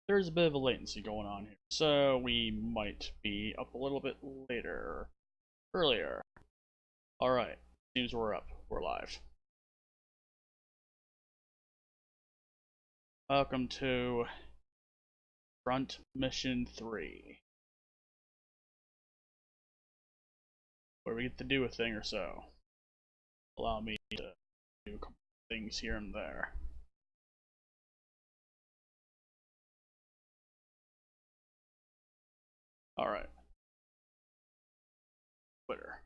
there's a bit of a latency going on here, so we might be up a little bit earlier. Alright, seems we're up. We're live. Welcome to Front Mission 3, where we get to do a thing or so. Allow me to do a couple things here and there. Alright. Twitter.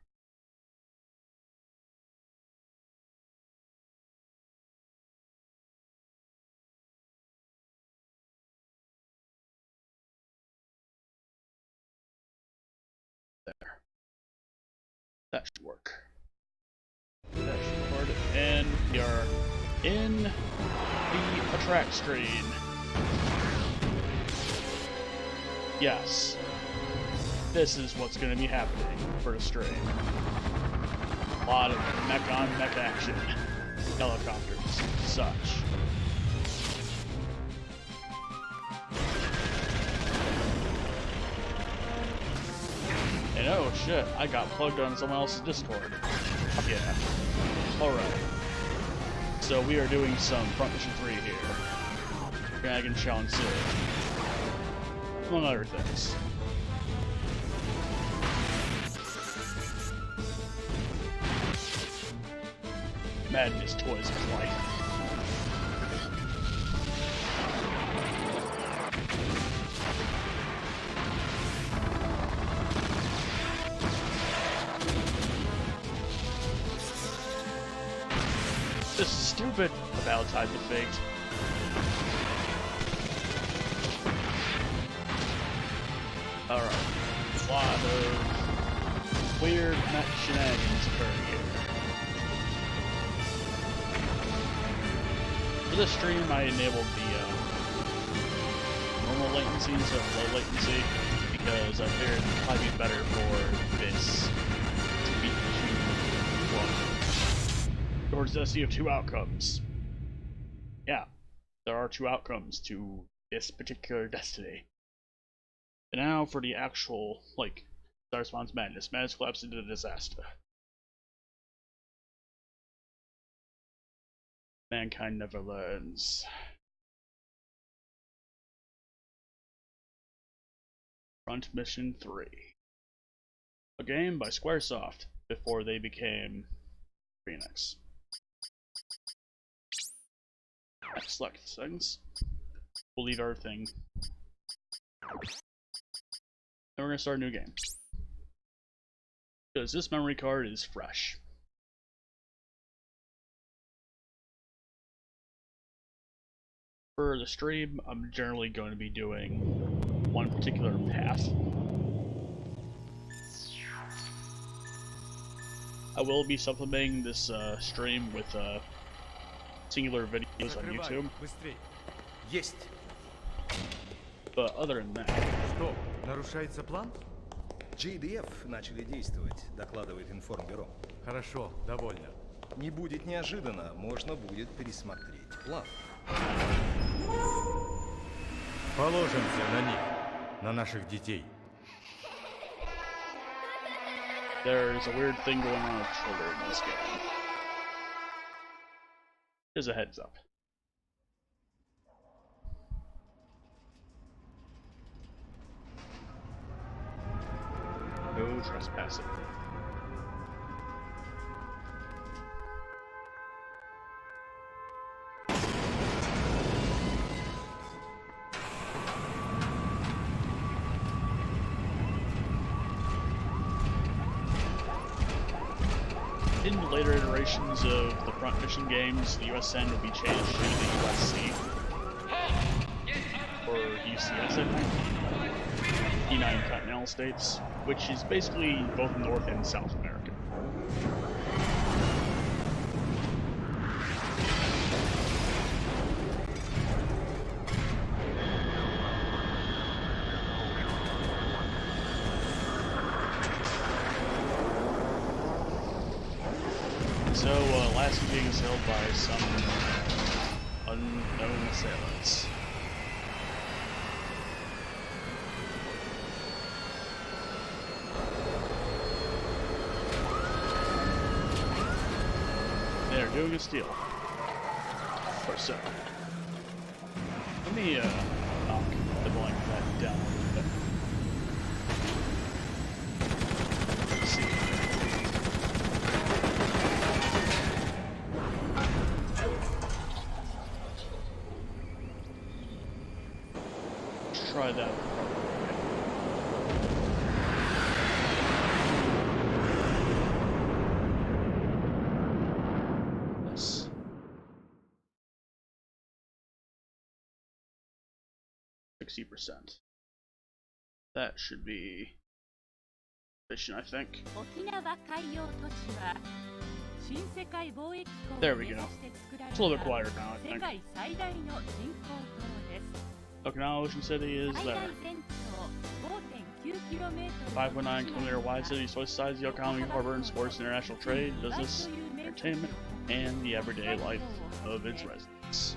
There. That should work. That should work. And we are in the attract screen. Yes. This is what's going to be happening for the stream. A lot of mech-on-mech action. Helicopters, such. And oh shit, I got plugged on someone else's Discord. Yeah. Alright. So we are doing some Front Mission 3 here. Dragon Challenge City. Among other things. Madness toys of life. This is stupid about Tides of Fate. Alright. A lot of weird mech shenanigans occurring here. For this stream, I enabled the normal latency instead of low latency because I figured it would probably be better for this to be towards the sea of two outcomes. Yeah, there are two outcomes to this particular destiny. And now for the actual, like, Star Spawn's Madness. Madness collapsed into disaster. Mankind never learns. Front Mission 3. A game by Squaresoft before they became Phoenix. Select things. We'll leave our thing. And we're gonna start a new game. Because this memory card is fresh. For the stream, I'm generally going to be doing one particular path. I will be supplementing this stream with singular videos on YouTube. But other than that... Что, нарушается план? GDF начали действовать, докладывает информбюро. Хорошо, довольно. Не будет неожиданно, можно будет пересмотреть план. Положимся на них, на наших детей. There's a weird thing going on with children in this game. Here's a heads up. No trespassing. In later iterations of the Front Mission games, the USN will be changed to the USC. Or UCS, I think. United Continental States, which is basically both North and South America. So, last being assailed by some unknown assailants. doing is steal. Or so. Let me knock the volume of that down a little bit. Let's see. Let's try that. Yes. 60%. That should be sufficient, I think. There we go. It's a little bit quieter now, I think. Okinawa Ocean City is there. 5.9 kilometer wide city, twice the size of the economy, harbor, and sports, international trade, business, entertainment, and the everyday life of its residents.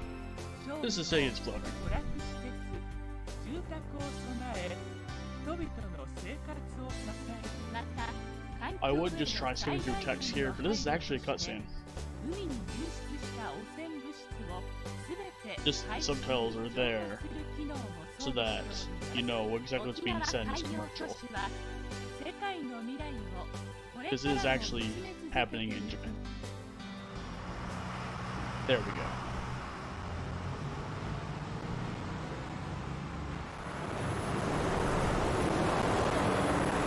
This is a city that's floating. I would just try skimming through text here, but this is actually a cutscene. Just subtitles are there so that you know exactly what's being said in this commercial. Because it is actually happening in Japan. There we go.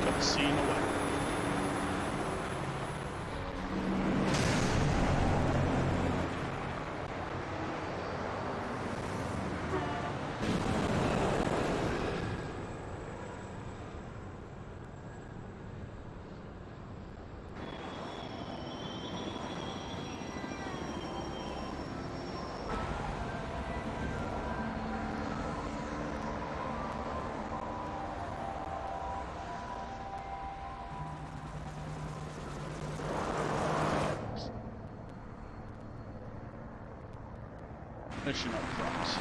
Cutscene away. Mission up front.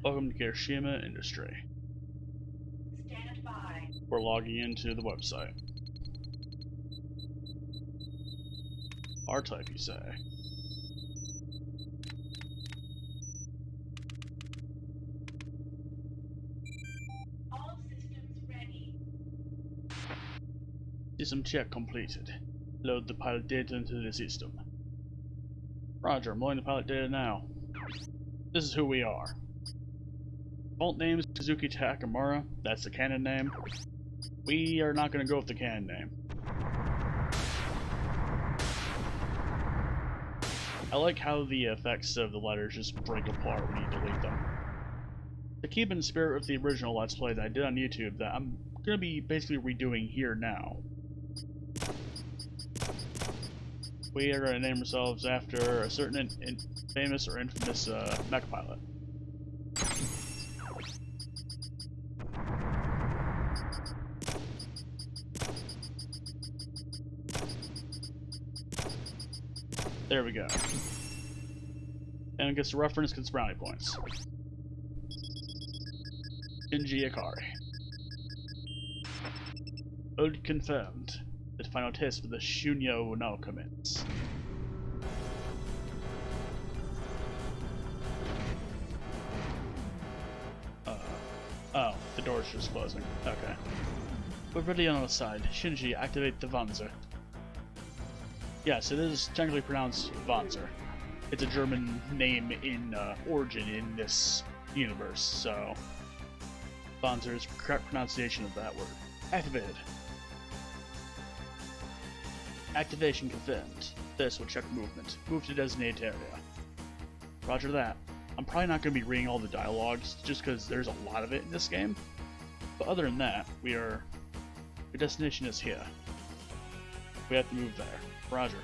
Welcome to Kirishima Industry. Stand by. We're logging into the website. R-type, you say? All systems ready. System check completed. Load the pilot data into the system. Roger, I'm loading the pilot data now. This is who we are. Default name is Kazuki Takamura. That's the canon name. We are not going to go with the canon name. I like how the effects of the letters just break apart when you delete them. To keep in spirit of the original Let's Play that I did on YouTube that I'm going to be basically redoing here now. We are going to name ourselves after a certain famous or infamous mech pilot. There we go. And it gets a reference, gets brownie points. Shinji Ikari. Old confirmed. The final test for the Shunyo will now commence. Oh, the door's just closing. Okay. We're ready on our side. Shinji, activate the Wanzer. Yes, it is technically pronounced Wanzer. It's a German name in origin in this universe, so Wanzer is the correct pronunciation of that word. Activated. Activation confirmed. This will check movement. Move to designated area. Roger that. I'm probably not going to be reading all the dialogues, just because there's a lot of it in this game. But other than that, your destination is here. We have to move there. Roger.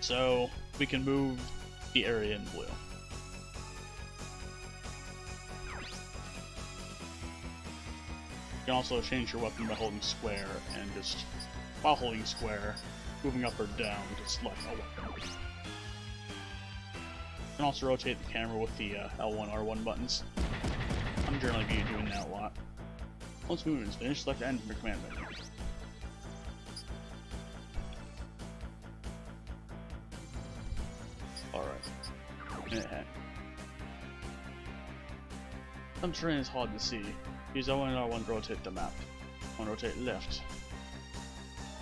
So we can move the area in blue. You can also change your weapon by holding square and just, while holding square, moving up or down to select a weapon. You can also rotate the camera with the L1, R1 buttons. I'm generally be doing that a lot. Once movement is finished, select end from your command menu. Alright. Minute hand. Some terrain is hard to see. Use L1 and R1 to rotate the map. I want to rotate left.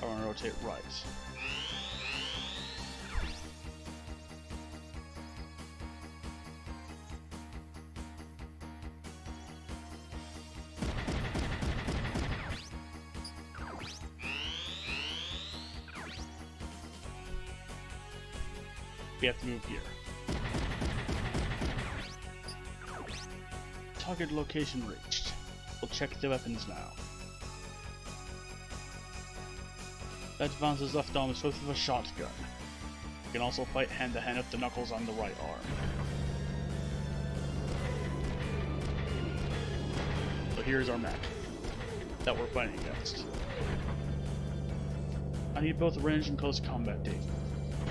I want to rotate right. We have to move here. Target location reached. We'll check the weapons now. That Vance's left arm is equipped with a shotgun. You can also fight hand to hand with the knuckles on the right arm. So here's our mech that we're fighting against. I need both range and close combat data.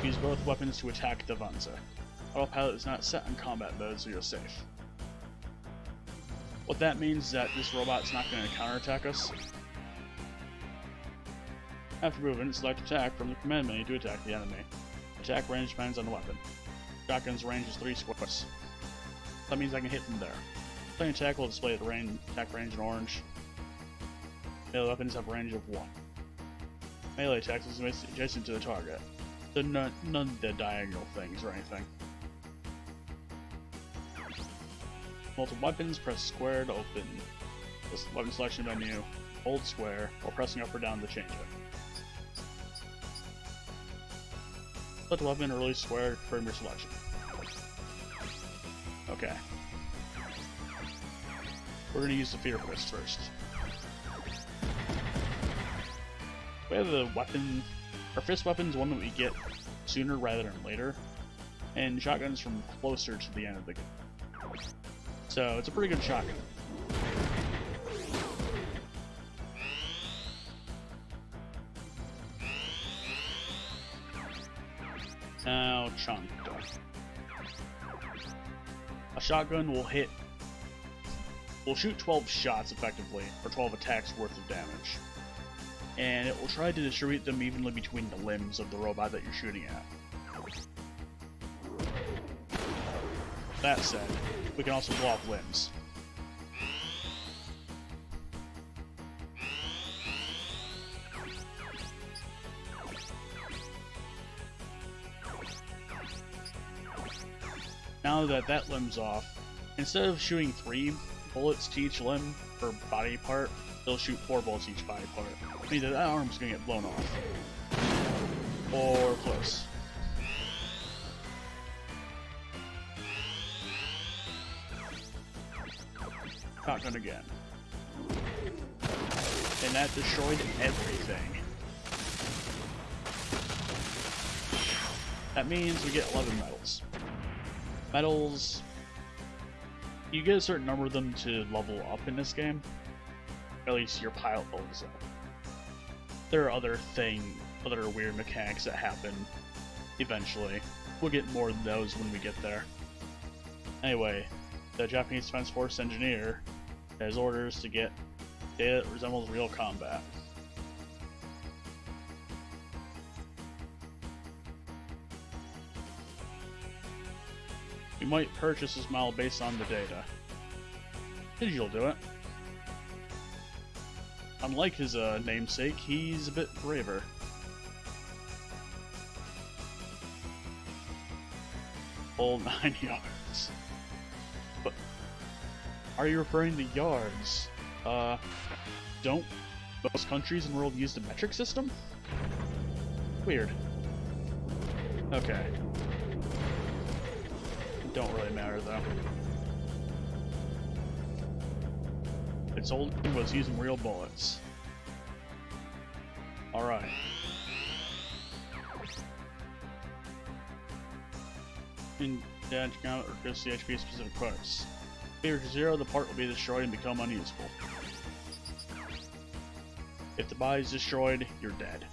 Use both weapons to attack the Vanza. Autopilot is not set in combat mode, so you're safe. What that means is that this robot's not going to counterattack us. After movement, select attack from the command menu to attack the enemy. Attack range depends on the weapon. Shotgun's range is 3 squares. That means I can hit from there. Playing attack will display the attack range in orange. Melee weapons have a range of 1. Melee attacks is adjacent to the target. So none of the diagonal things or anything. Multiple weapons, press square to open this weapon selection menu, hold square, or pressing up or down to change it. Select weapon or release square to confirm your selection. Okay. We're going to use the Fear Fist first. We have a weapon. Our fist weapon is one that we get sooner rather than later, and shotgun's from closer to the end of the game. So it's a pretty good shotgun. Now chunk. A shotgun will shoot 12 shots effectively, or 12 attacks worth of damage. And it will try to distribute them evenly between the limbs of the robot that you're shooting at. That said, we can also blow off limbs. Now that that limb's off, instead of shooting 3 bullets to each limb or body part, they'll shoot 4 bullets each body part. Meaning that arm's gonna get blown off. Or close. Shotgun again. And that destroyed everything. That means we get 11 medals. Medals... You get a certain number of them to level up in this game. At least your pilot levels up. There are other weird mechanics that happen eventually. We'll get more of those when we get there. Anyway, the Japanese Defense Force engineer has orders to get data that resembles real combat. We might purchase this model based on the data. Digital do it. Unlike his namesake, he's a bit braver. Full 9 yards. But are you referring to yards? Don't most countries in the world use the metric system? Weird. Okay. Don't really matter though. Its old thing was using real bullets. Alright. In damage count or reduce the HP of specific parts. If you reach 0, the part will be destroyed and become unusable. If the body is destroyed, you're dead.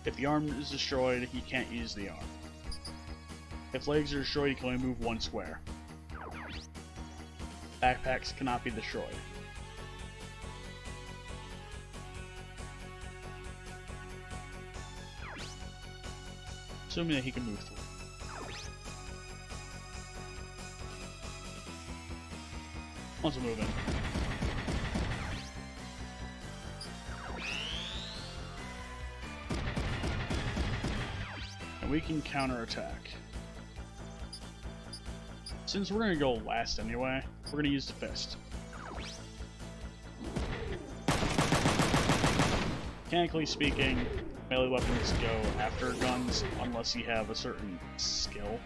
If the arm is destroyed, you can't use the arm. If legs are destroyed, you can only move 1 square. Backpacks cannot be destroyed. Assuming that he can move through. Once we move in. And we can counterattack. Since we're gonna go last anyway, we're gonna use the fist. Mechanically speaking, melee weapons go after guns unless you have a certain skill.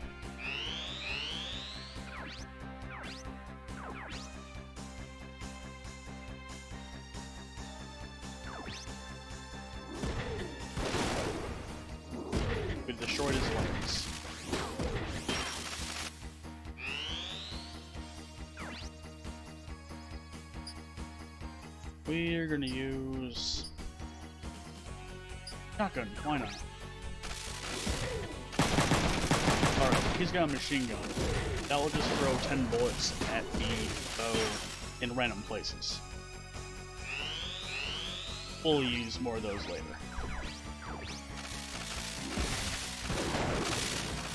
We destroyed his legs. We're gonna use shotgun, why not? Alright, he's got a machine gun. That will just throw 10 bullets at the bow in random places. We'll use more of those later.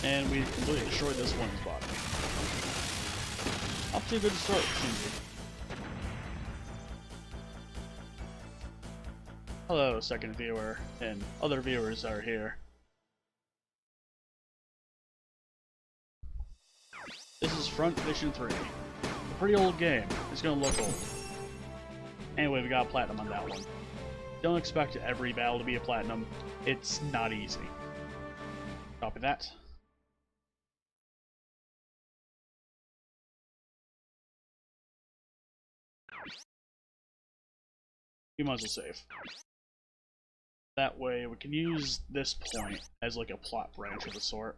And we've completely destroyed this one's body. Off to a good start, Shinji. Hello, second viewer, and other viewers are here. This is Front Mission 3. A pretty old game. It's gonna look old. Anyway, we got platinum on that one. Don't expect every battle to be a platinum. It's not easy. Copy that. You might as well save. That way we can use this point as like a plot branch of a sort.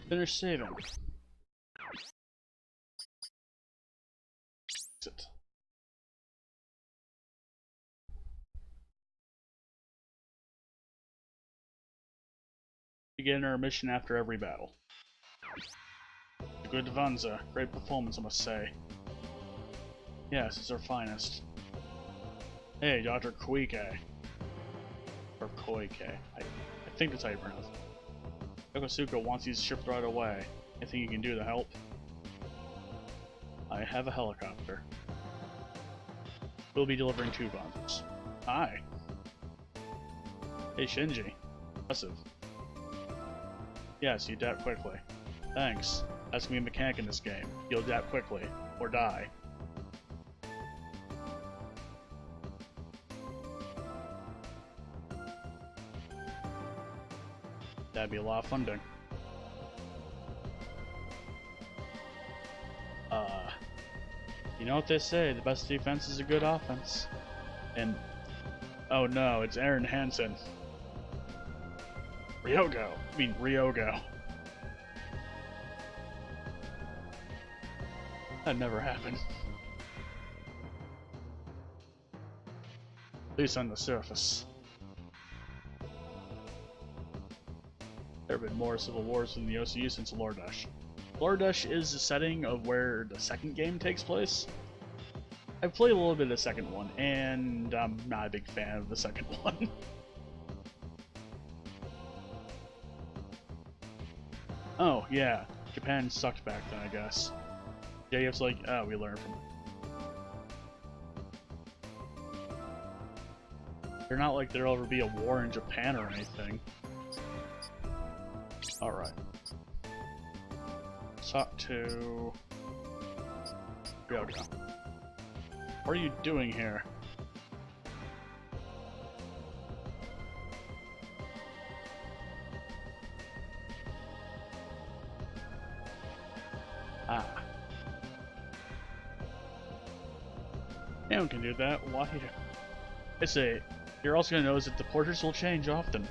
Finish saving. Exit. Begin our mission after every battle. Good Vanza, great performance I must say. Yes, it's our finest. Hey, Dr. Koike. Or Koike. I think that's how you pronounce it. Yokosuka wants you shipped right away. Anything you can do to help? I have a helicopter. We'll be delivering 2 bombs. Hi. Hey, Shinji. Impressive. Yes, you adapt quickly. Thanks. That's gonna be a mechanic in this game. You'll adapt quickly, or die. That'd be a lot of funding. You know what they say, the best defense is a good offense. And, oh no, it's Aaron Hansen. Ryogo. That never happened. At least on the surface. There have been more civil wars in the OCU since Lordash. Lordash is the setting of where the second game takes place. I've played a little bit of the second one, and I'm not a big fan of the second one. Oh, yeah. Japan sucked back then, I guess. JF's like, oh, we learned from it. They're not like there'll ever be a war in Japan or anything. Alright. Talk to Ryoga. What are you doing here? Ah. Anyone can do that. Why? It's a You're also going to notice that the portraits will change often.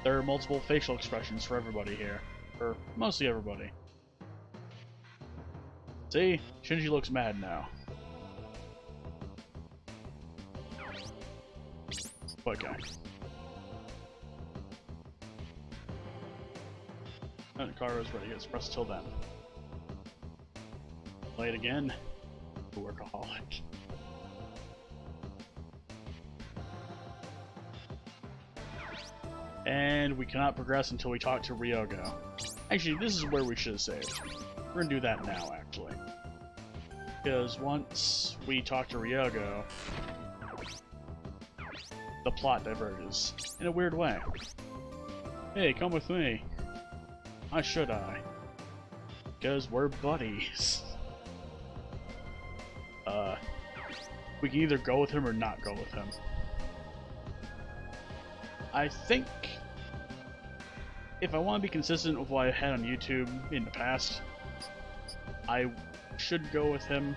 There are multiple facial expressions for everybody here. Or mostly everybody. See? Shinji looks mad now. Okay. And the car is ready. It's pressed till then. Play it again. Workaholic. And we cannot progress until we talk to Ryogo. Actually, this is where we should have saved. We're gonna do that now, actually. Because once we talk to Ryogo, the plot diverges in a weird way. Hey, come with me. Why should I? Because we're buddies. We can either go with him or not go with him. I think if I want to be consistent with what I had on YouTube in the past, I should go with him.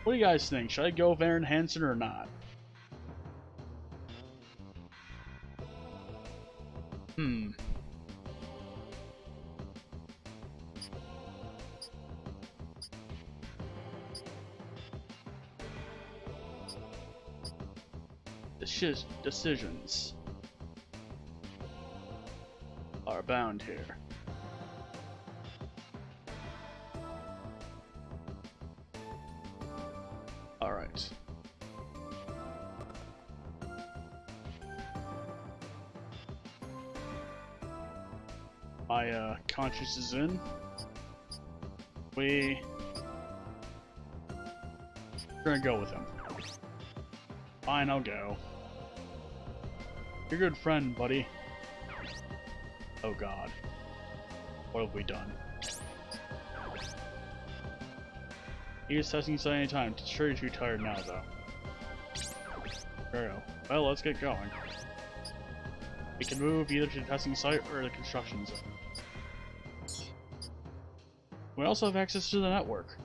What do you guys think? Should I go with Aaron Hansen or not? Decisions are bound here. Alright. My conscience is in. We're gonna go with him. Fine, I'll go. You're a good friend, buddy. Oh god. What have we done? He's testing site anytime. Sure you're too tired now, though. There we go. Well, let's get going. We can move either to the testing site or the construction zone. We also have access to the network.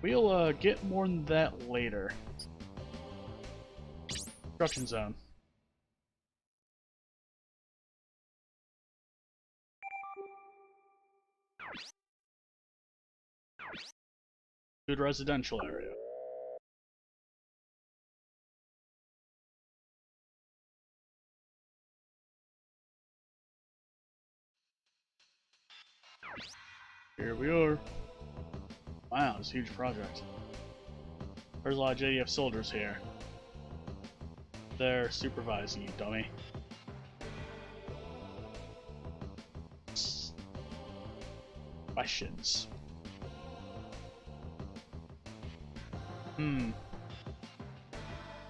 We'll get more on that later. Construction zone. Good residential area. Here we are. Wow, it's a huge project. There's a lot of JDF soldiers here. They're supervising you, dummy. Questions.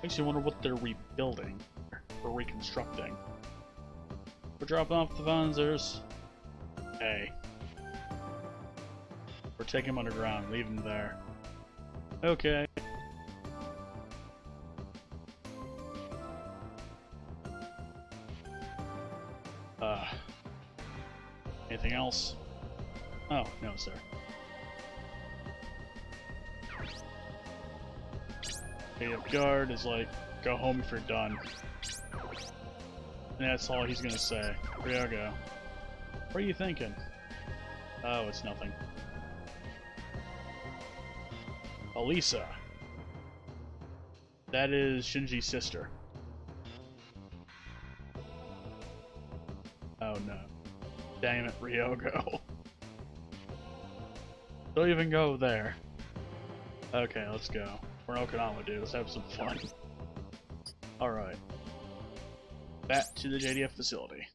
Makes you wonder what they're rebuilding or reconstructing. We're dropping off the Vanzers. Hey. We're taking them underground, leave them there. Okay. Anything else? Oh, no, sir. Native guard is like, go home if you're done. And that's all he's gonna say. Ryogo. What are you thinking? Oh, it's nothing. Elisa. That is Shinji's sister. Oh no. Damn it, Ryogo. Don't even go there. Okay, let's go. We're in Okinawa, dude. Let's have some fun. Alright. Back to the JDF facility.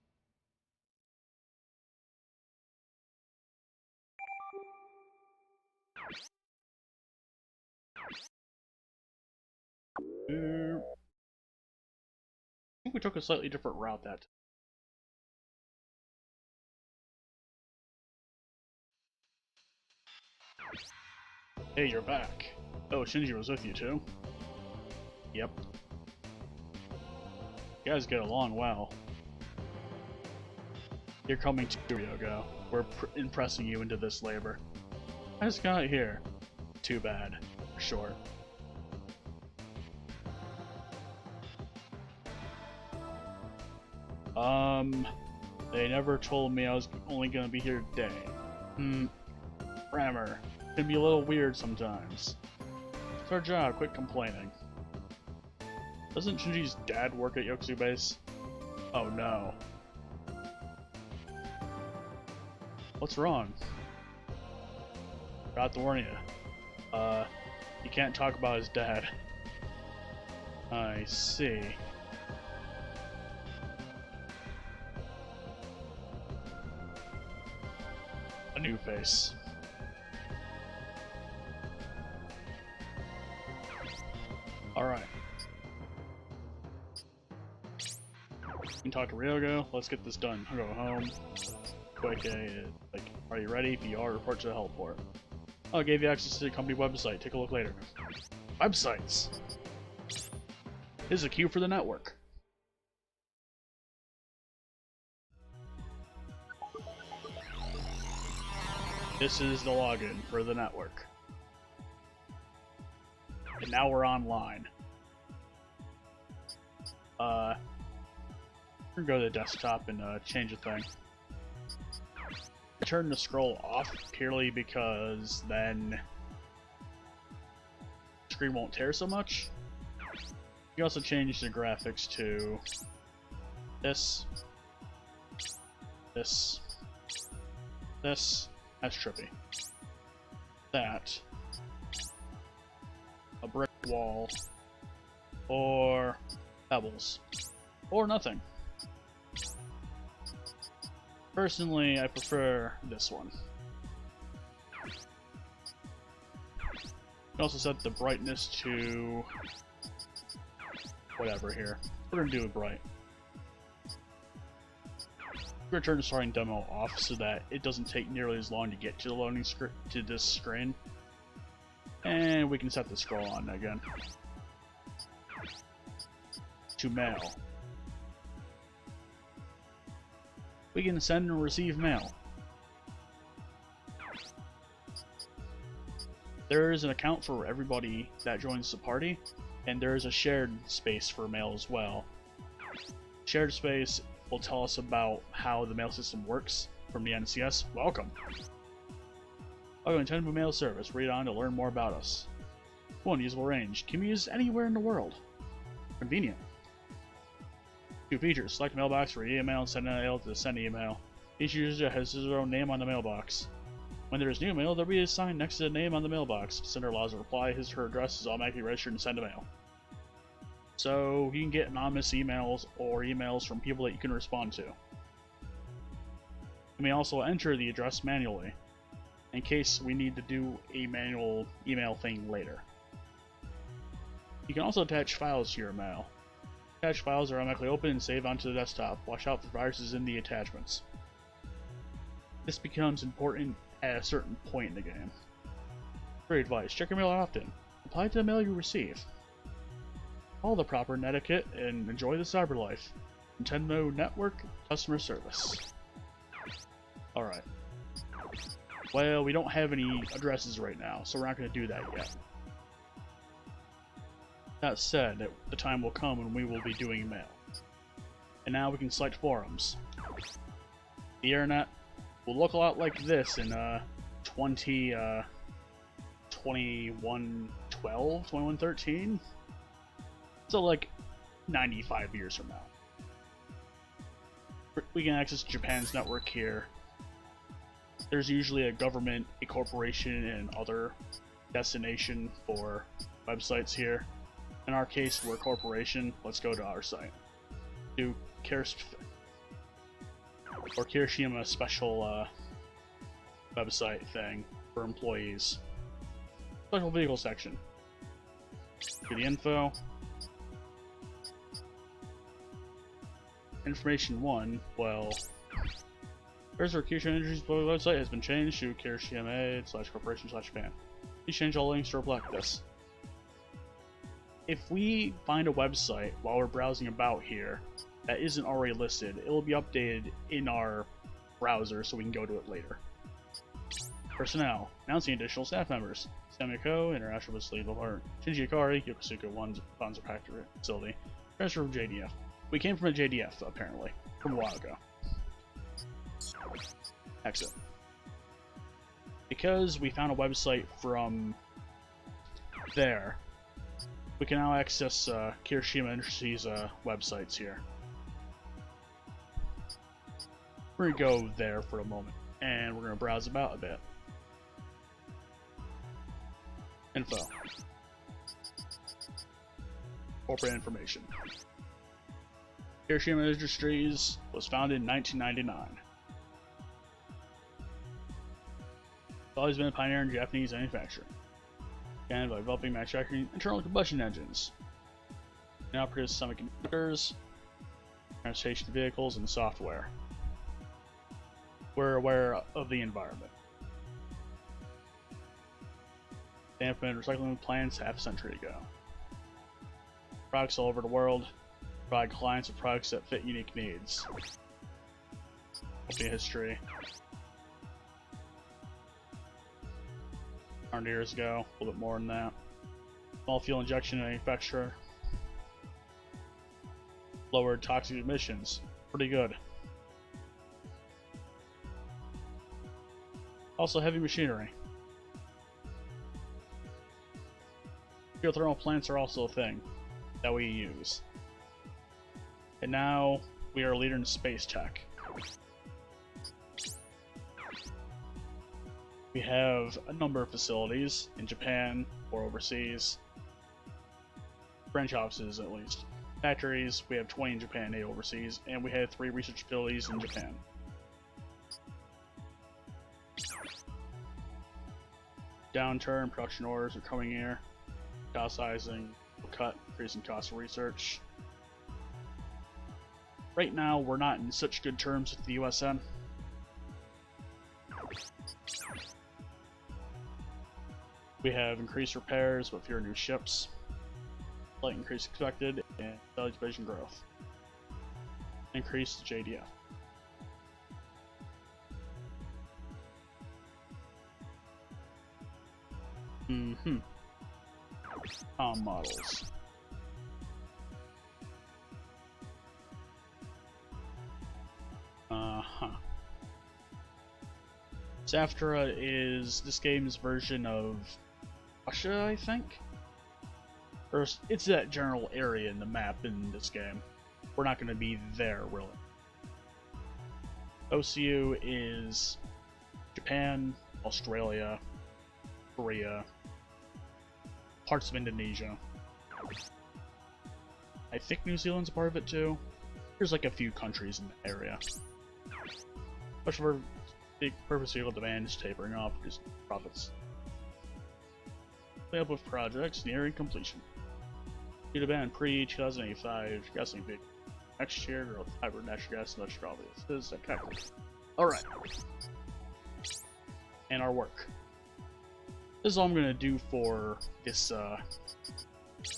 I think we took a slightly different route that time. Hey, you're back. Oh, Shinji was with you too? Yep. You guys get along well. You're coming to Ryogo. We're impressing you into this labor. I just got here. wasn't too bad, for sure. They never told me I was only gonna be here today. Grammar. Can be a little weird sometimes. It's our job, quit complaining. Doesn't Shinji's dad work at Yokuzu Base? Oh no. What's wrong? Forgot to warn you. You can't talk about his dad. I see. A new face. Alright. You can talk to Ryogo. Let's get this done. I'll go home. Quick, like, are you ready? If you are, report to the heliport. Oh, I gave you access to the company website. Take a look later. Websites! Here's a queue for the network. This is the login for the network. And now we're online. We're gonna go to the desktop and change a thing. Turn the scroll off purely because then the screen won't tear so much. You can also change the graphics to this, this, this. That's trippy. That. A brick wall. Or pebbles. Or nothing. Personally, I prefer this one. You can also set the brightness to whatever here. We're gonna do it bright. We're gonna turn the starting demo off so that it doesn't take nearly as long to get to the loading screen to this screen. And we can set the scroll on again. To mail. We can send and receive mail. There is an account for everybody that joins the party, and there is a shared space for mail as well. Shared space will tell us about how the mail system works from the NCS. Welcome! Welcome to Nintendo Mail Service. Read on to learn more about us. 1. Usable range. Can be used anywhere in the world. Convenient. 2 features. Select mailbox for email and send an email to send email. Each user has his own name on the mailbox. When there is new mail, there will be a sign next to the name on the mailbox. Sender allows a reply. His or her address is automatically registered and send a mail. So you can get anonymous emails or emails from people that you can respond to. You may also enter the address manually, in case we need to do a manual email thing later. You can also attach files to your mail. Attached files are automatically open and saved onto the desktop. Watch out for viruses in the attachments. This becomes important at a certain point in the game. Great advice. Check your mail often. Reply to the mail you receive. Follow the proper etiquette and enjoy the cyber life. Nintendo Network Customer Service. Alright. Well, we don't have any addresses right now, so we're not going to do that yet. That said, the time will come when we will be doing mail. And now we can select forums. The internet will look a lot like this in 2113. So like 95 years from now. We can access Japan's network here. There's usually a government, a corporation, and other destination for websites here. In our case, we're a corporation. Let's go to our site. Do Kirishima special website thing for employees. Special vehicle section. Do the info. Information 1, well, Kirishima Industries website has been changed to kirishima/corporation/Japan. Please change all links to reflect this. If we find a website while we're browsing about here that isn't already listed, it will be updated in our browser so we can go to it later. Personnel. Announcing additional staff members. Semiko, International Facility Department. Shinji Ikari, Yokosuka 1 Panzer Factory Facility. Transfer from JDF. We came from a JDF, apparently, from a while ago. Exit. Because we found a website from there, we can now access Kirishima Industries' websites here. We're gonna go there for a moment, and we're gonna browse about a bit. Info. Corporate information. Kirishima Industries was founded in 1999. It's always been a pioneer in Japanese manufacturing, and by developing manufacturing internal combustion engines. It now produces semiconductors, transportation vehicles, and software. We're aware of the environment. They implemented recycling plants half a century ago. Products all over the world provide clients with products that fit unique needs. Company history. 100 years ago, a little bit more than that. Small fuel injection manufacturer. Lowered toxic emissions. Pretty good. Also heavy machinery. Geothermal plants are also a thing that we use. And now we are a leader in space tech. We have a number of facilities in Japan or overseas. Branch offices, at least. Factories, we have 20 in Japan, 8 overseas, and we have 3 research facilities in Japan. Downturn, production orders are coming here. Downsizing, cut, increasing cost of research. Right now, we're not in such good terms with the USN. We have increased repairs with fewer new ships, slight increase expected, and value division growth. Increase JDF. Models. Zaftra is this game's version of Russia, I think? Or it's that general area in the map in this game. We're not going to be there, really. OCU is Japan, Australia, Korea, parts of Indonesia. I think New Zealand's a part of it too. There's like a few countries in the area. Much for big purpose-fuel demand is tapering off, reducing profits. Up with projects nearing completion. Due to ban pre-2085 gasoline vehicle. Next year, growth hybrid natural gas and electric obvious. This is okay. Alright. And our work. This is all I'm gonna do for this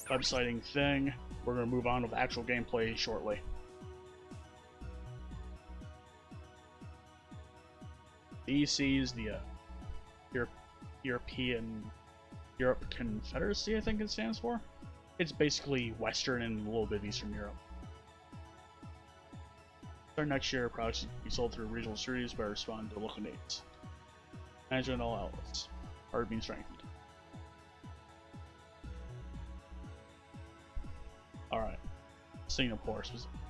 websiting thing. We're gonna move on with actual gameplay shortly. The EC is the Europe Confederacy, I think it stands for. It's basically Western and a little bit of Eastern Europe. Starting next year, products will be sold through regional series by responding to local needs. Management all outlets are being strengthened. Alright. Singapore specifically.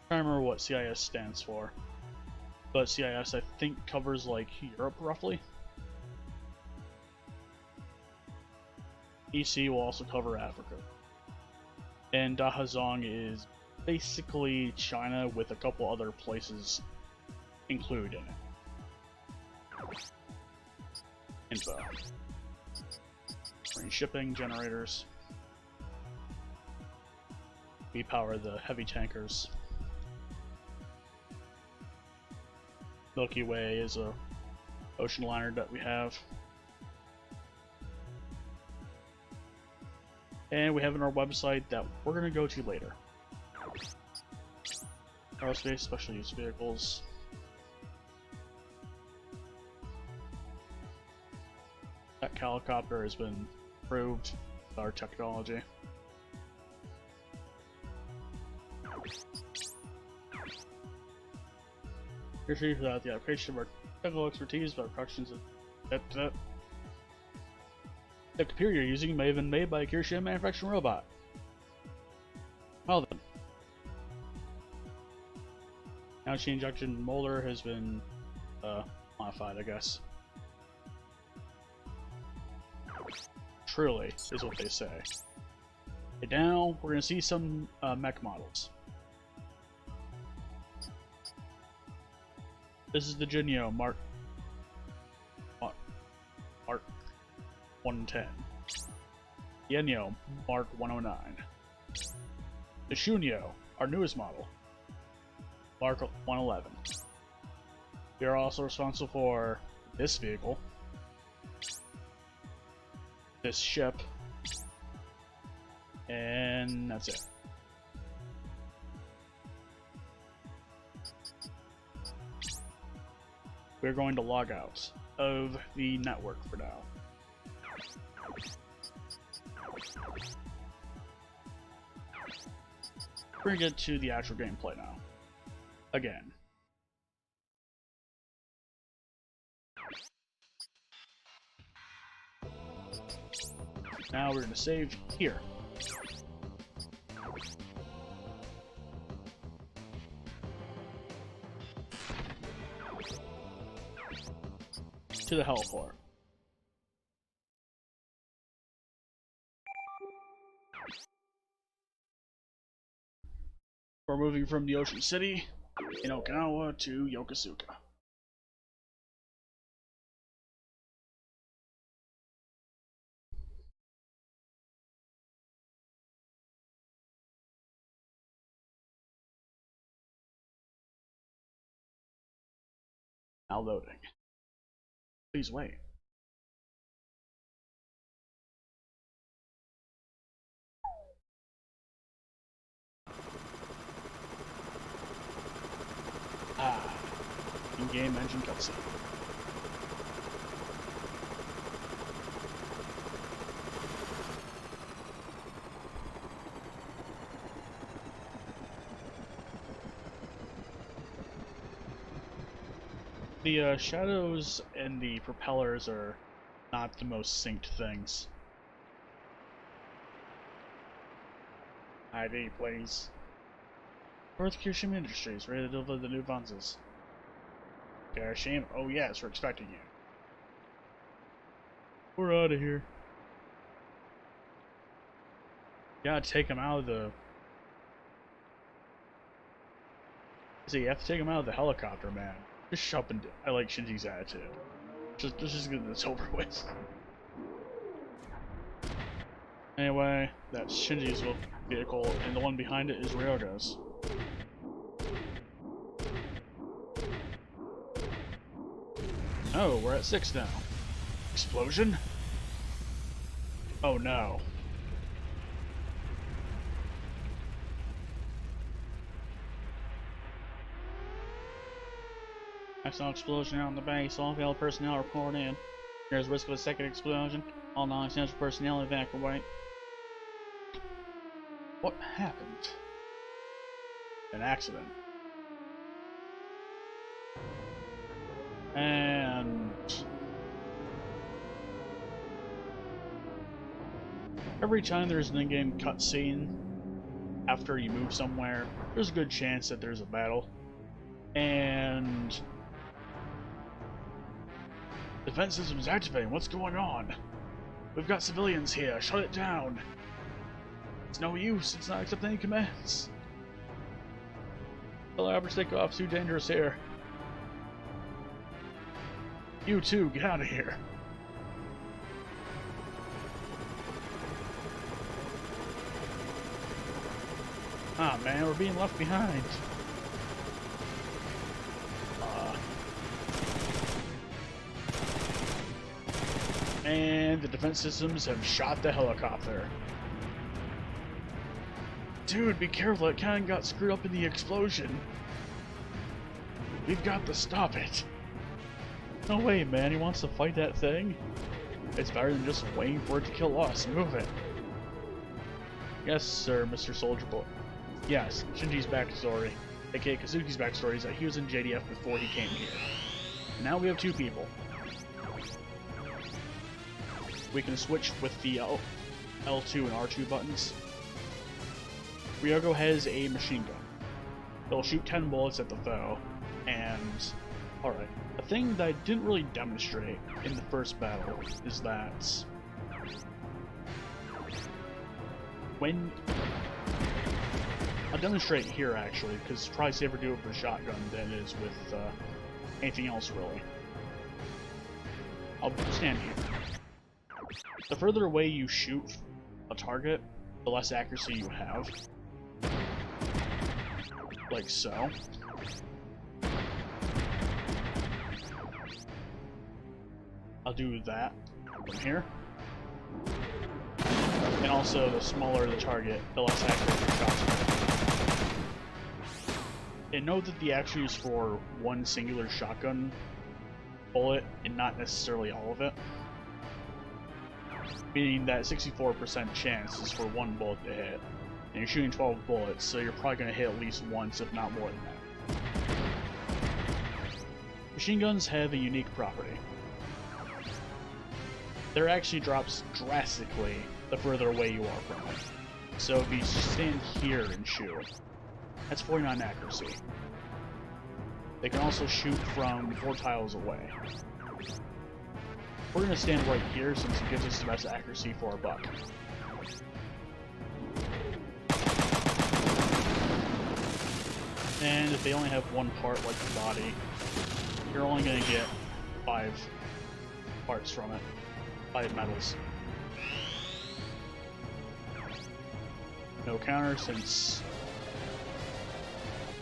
I don't remember what CIS stands for, but CIS I think covers like Europe roughly. EC will also cover Africa. And Dahazong is basically China with a couple other places included in it. Info. Marine shipping generators. We power the heavy tankers. Milky Way is a ocean liner that we have. And we have on our website that we're going to go to later. Aerospace, special use vehicles. helicopter has been improved with our technology. Appreciate for that the application of our technical expertise by productions of the computer you're using may have been made by a Kirishima manufacturing robot. Well then. Now the injection molder has been modified, I guess. Truly, is what they say. Okay, now we're gonna see some mech models. This is the Jinyo Mark 110. Yenyo Mark 109. The Shunyo, our newest model, Mark 111. We are also responsible for this vehicle, this ship, and that's it. We're going to log out of the network for now. We're gonna get to the actual gameplay now. Again. Now we're gonna save here. To the heliport. We're moving from the Ocean City in Okinawa to Yokosuka. Now loading. Please wait. In-game engine cutscene. The shadows and the propellers are not the most synced things. ID, please. North Kirishima Industries, ready to deliver the new advances. Kirishima? Oh yes, we're expecting you. We're out of here. Gotta take him out of the... See, you have to take him out of the helicopter, man. Just shut up and do. I like Shinji's attitude. Just get this over with. Anyway, that's Shinji's vehicle, and the one behind it is Ryoga's. Oh, we're at 6 now. Explosion? Oh no. I saw an explosion out on the base. All available personnel report in. There's risk of a second explosion. All non-essential personnel evacuate. What happened? An accident. And every time there's an in-game cutscene after you move somewhere, there's a good chance that there's a battle. And defense system is activating. What's going on? We've got civilians here. Shut it down. It's no use. It's not accepting any commands. The lab take off. It's too dangerous here. You too, get out of here. Ah, man, we're being left behind. And the defense systems have shot the helicopter. Dude, be careful, that cannon got screwed up in the explosion. We've got to stop it. No way, man, he wants to fight that thing? It's better than just waiting for it to kill us. Move it. Yes, sir, Mr. Soldier Boy. Yes, Shinji's backstory, aka Kazuki's backstory, is that he was in JDF before he came here. Now we have two people. We can switch with the L2 and R2 buttons. Ryogo has a machine gun. It'll shoot 10 bullets at the foe, and... Alright, a thing that I didn't really demonstrate in the first battle is that... when... I'll demonstrate here, actually, because it's probably safer to do it with a shotgun than it is with anything else, really. I'll stand here. The further away you shoot a target, the less accuracy you have. Like so. I'll do that from here. And also, the smaller the target, the less accurate your shots are. And note that the action is for one singular shotgun bullet and not necessarily all of it. Meaning that 64% chance is for one bullet to hit. And you're shooting 12 bullets, so you're probably going to hit at least once, if not more than that. Machine guns have a unique property. Their accuracy drops drastically the further away you are from it. So if you stand here and shoot, that's 49 accuracy. They can also shoot from 4 tiles away. We're going to stand right here since it gives us the best accuracy for our buck. And if they only have one part, like the body, you're only going to get 5 parts from it. 5 medals. No counter since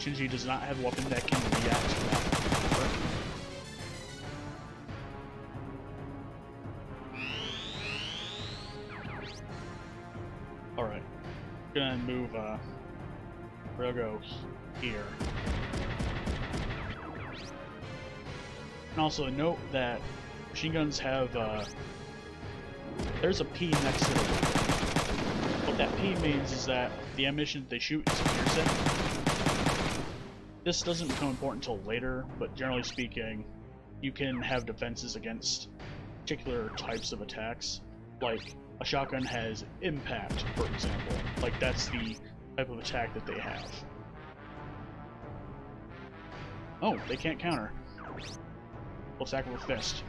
Shinji does not have a weapon that can react to that. Alright. Gonna move Ryogo here. And also note that machine guns have there's a P next to it. What that P means is that the ammunition that they shoot is piercing. This doesn't become important until later, but generally speaking, you can have defenses against particular types of attacks. Like, a shotgun has impact, for example. Like, that's the type of attack that they have. Oh, they can't counter. We'll attack with fist.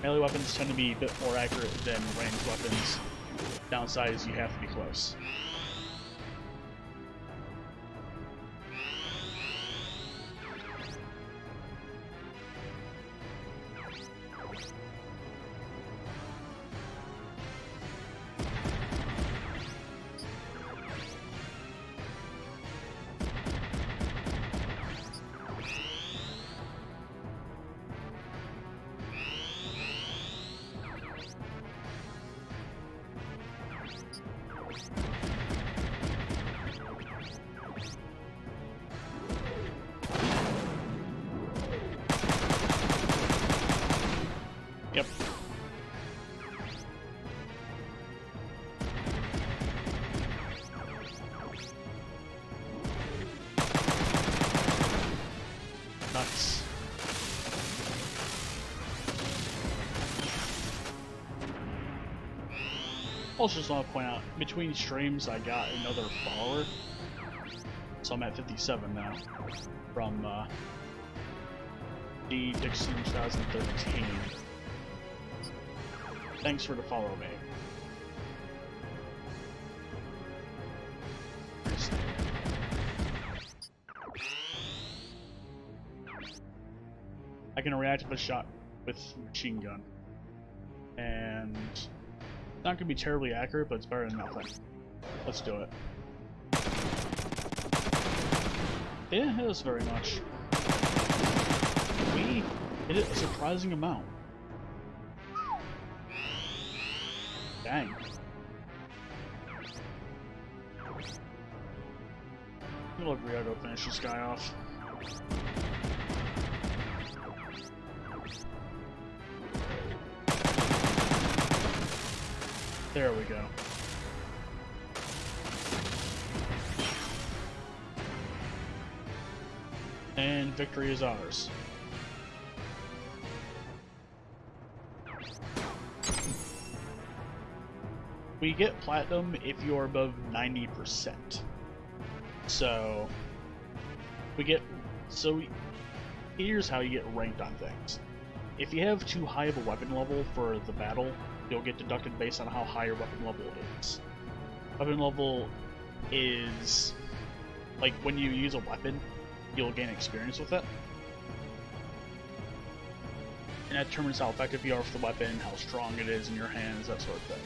Melee weapons tend to be a bit more accurate than ranged weapons. Downside is you have to be close. Yep. Nice. Also just want to point out, between streams I got another follower. So I'm at 57 now. From D. Dixon 2013. Thanks for the follow, mate. I can react with a shot with machine gun. And it's not gonna be terribly accurate, but it's better than nothing. Let's do it. They didn't hit us very much. We hit it a surprising amount. Dang. I'm gonna let Ryogo finish this guy off. There we go. And victory is ours. We get platinum if you're above 90%. So here's how you get ranked on things. If you have too high of a weapon level for the battle, you'll get deducted based on how high your weapon level is. Weapon level is like when you use a weapon, you'll gain experience with it. And that determines how effective you are with the weapon, how strong it is in your hands, that sort of thing.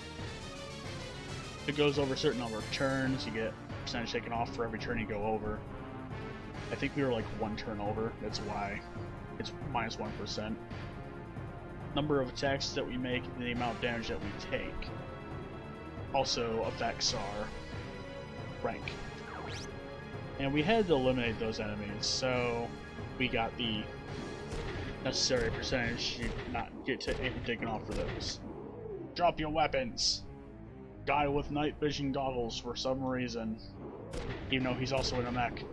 If it goes over a certain number of turns, you get percentage taken off for every turn you go over. I think we were like 1 turn over, that's why it's minus 1%. Number of attacks that we make and the amount of damage that we take also affects our rank. And we had to eliminate those enemies, so we got the necessary percentage to not get anything taken off for those. Drop your weapons! Guy with night vision goggles for some reason, even though he's also in a mech.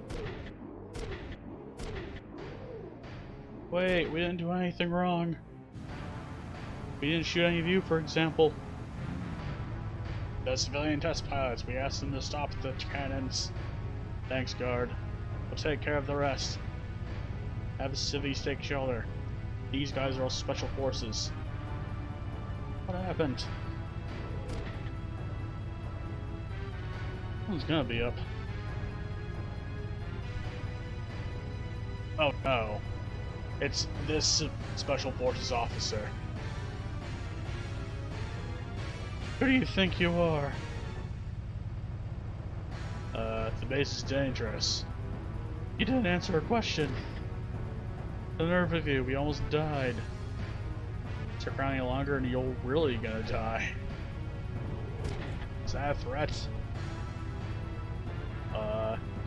Wait, we didn't do anything wrong. We didn't shoot any of you, for example. The civilian test pilots, we asked them to stop the cannons. Thanks, guard. We'll take care of the rest. Have the civvies take shelter. These guys are all special forces. What happened? Someone's gonna be up. Oh no. It's this special forces officer. Who do you think you are? The base is dangerous. You didn't answer a question. The nerve of you, we almost died. Stick around any longer and you're really gonna die. Is that a threat?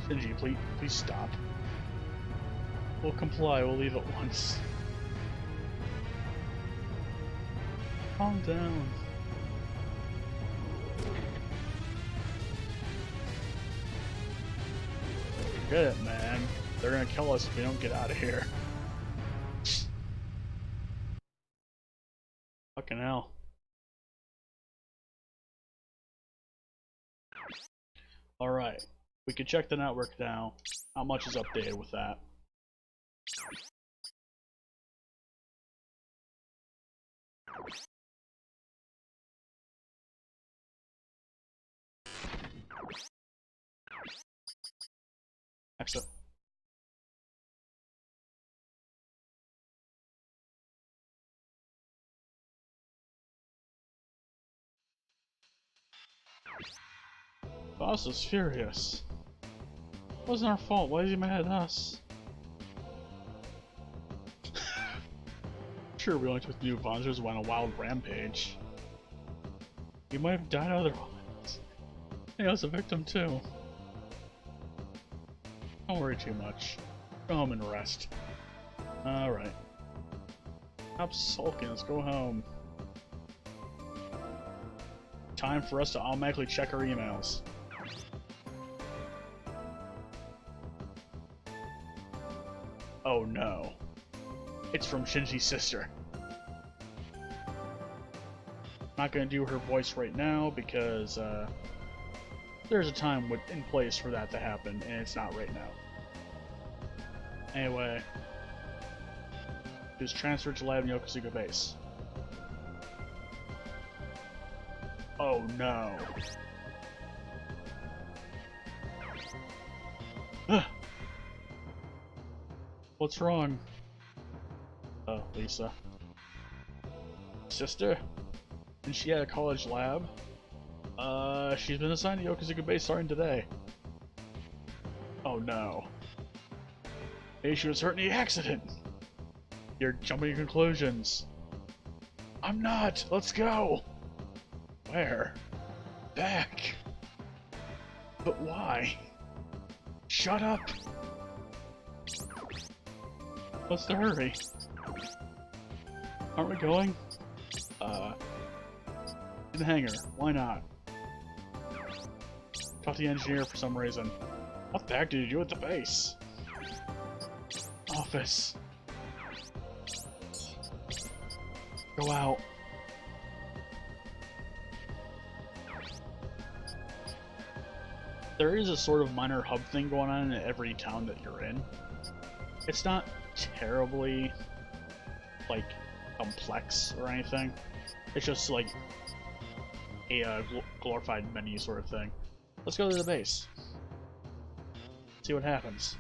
Shinji, please stop. We'll comply, we'll leave at once. Calm down. Forget it, man. They're gonna kill us if we don't get out of here. Fucking hell. Alright. We can check the network now. How much is updated with that? Excellent. Boss is furious. It wasn't our fault. Why is he mad at us? Sure, we went with new monsters went on a wild rampage. He might have died otherwise. He was a victim too. Don't worry too much. Go home and rest. Alright. Stop sulking, let's go home. Time for us to automatically check our emails. Oh no. It's from Shinji's sister. Not gonna do her voice right now because there's a time in place for that to happen, and it's not right now. Anyway, he was transferred to lab in Yokosuka base. Oh no. What's wrong? Oh, Lisa. Sister? And she at a college lab? She's been assigned to Yokosuka base starting today. Oh no. Maybe she was hurt in the accident! You're jumping to conclusions. I'm not! Let's go! Where? Back! But why? Shut up! What's the hurry? Aren't we going? In the hangar. Why not? Talk to the engineer for some reason. What the heck did you do at the base? Office. Go out. There is a sort of minor hub thing going on in every town that you're in. It's not terribly, like, complex or anything. It's just like a glorified menu sort of thing. Let's go to the base. See what happens.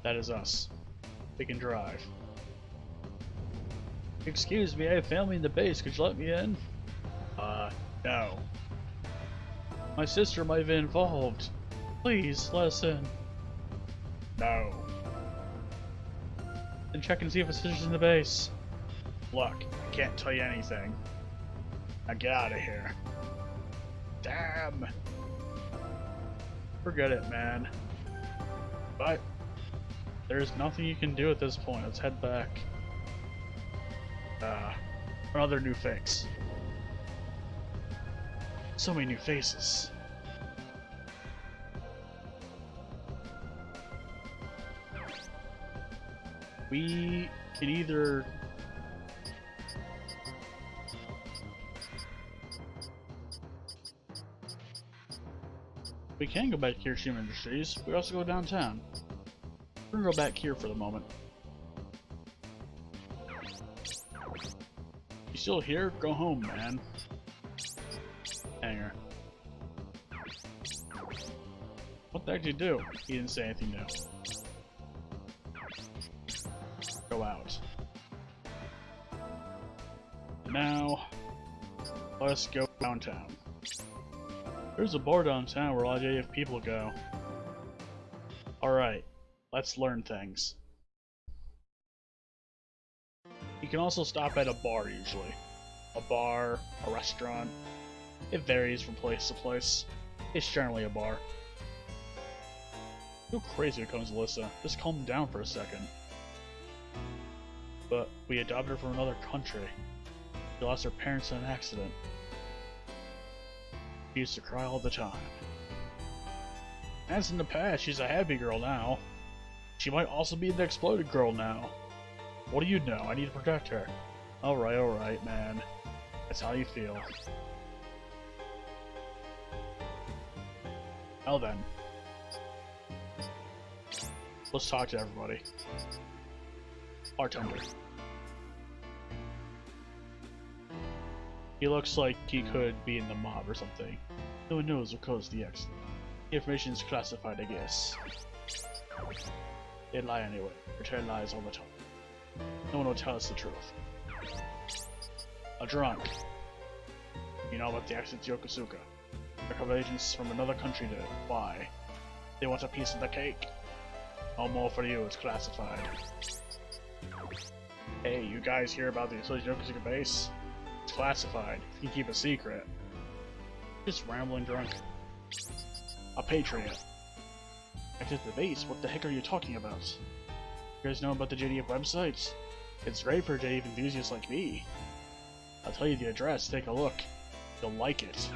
That is us. We can drive. Excuse me, I have family in the base. Could you let me in? No. My sister might be involved. Please, let us in. No. Then check and see if a sister's in the base. Look, I can't tell you anything. Now get out of here. Damn. Forget it, man. But there's nothing you can do at this point. Let's head back. Another new face. So many new faces. We can either go back to Hiroshima Industries. We also go downtown. We're gonna go back here for the moment. You still here? Go home, man. Hanger. What the heck did you do? He didn't say anything new. Go out. Now, let's go downtown. There's a bar downtown where a lot of JDF people go. Alright, let's learn things. You can also stop at a bar usually. A bar, a restaurant. It varies from place to place. It's generally a bar. Go crazy here comes Alyssa. Just calm down for a second. But we adopted her from another country. She lost her parents in an accident. She used to cry all the time. As in the past, she's a happy girl now. She might also be the exploded girl now. What do you know? I need to protect her. Alright, man. That's how you feel. Well then. Let's talk to everybody. Bartender. He looks like he could be in the mob or something. No one knows what caused the accident. The information is classified, I guess. They lie anyway. Pretend lies all the time. No one will tell us the truth. A drunk. You know about the accident to Yokosuka. A couple agents from another country did it. Why? They want a piece of the cake. No more for you, it's classified. Hey, you guys hear about the Yokosuka base? It's classified. You can keep a secret. Just rambling drunk. A patriot. Access the base? What the heck are you talking about? You guys know about the JDF website? It's great for JDF enthusiasts like me. I'll tell you the address, take a look. You'll like it.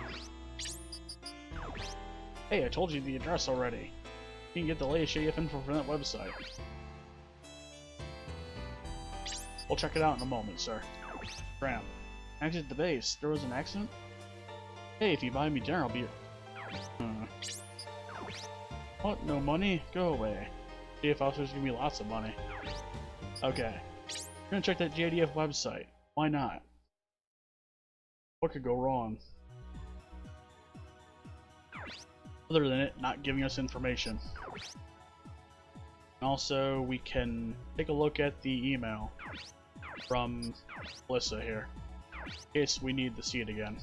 Hey, I told you the address already. You can get the latest JDF info from that website. We'll check it out in a moment, sir. Graham. Exit the base. There was an accident? Hey, if you buy me dinner, I'll be... What? No money? Go away. JDF officers give me lots of money. Okay. We're gonna check that JDF website. Why not? What could go wrong? Other than it not giving us information. Also, we can take a look at the email from Alyssa here, in case we need to see it again.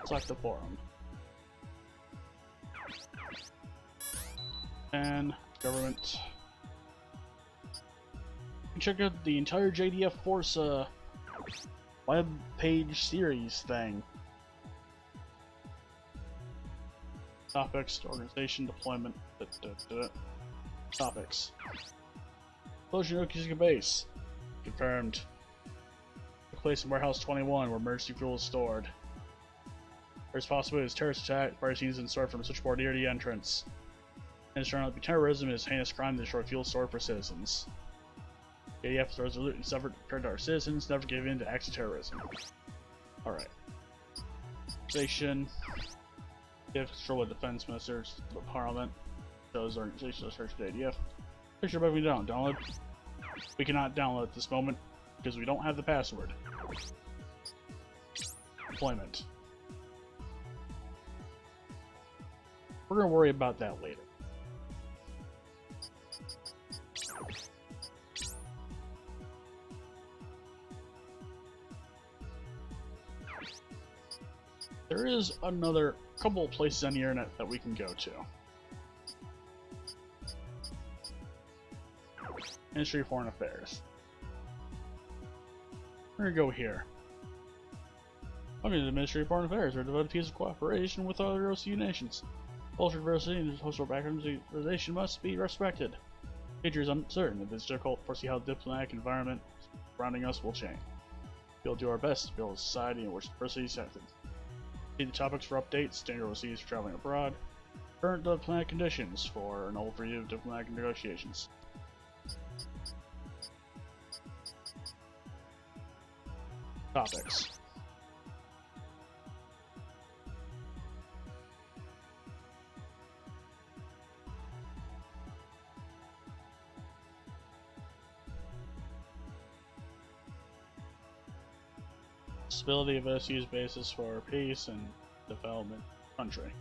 Select the forum. And government. check out the entire JDF Force web page series thing. Topics, organization, deployment. Topics. Explosion at Yokosuka Base. Confirmed. Took place in Warehouse 21, where emergency fuel is stored. There's possibility of terrorist attack. Fire scenes in store from a switchboard near the entrance. And it's turned out to be terrorism is a heinous crime to destroy fuel stored for citizens. JDF is resolute and suffered to protect our citizens, never give in to acts of terrorism. Alright. Station. JDF control with defense ministers, the parliament. Shows organization search JDF. Picture above me down. Download. We cannot download at this moment because we don't have the password. Deployment. We're gonna worry about that later. There is another couple of places on the internet that we can go to. Ministry of Foreign Affairs. We're gonna go here. Welcome to the Ministry of Foreign Affairs. We're devoted to peace and cooperation with other OCU nations. Cultural diversity and cultural backgrounds must be respected. The future is uncertain. It is difficult to foresee how the diplomatic environment surrounding us will change. We'll do our best to build a society in which diversity is accepted. See the topics for updates, standard overseas for traveling abroad, current diplomatic conditions for an overview of diplomatic negotiations. Topics. Stability of SU's basis for peace and development country.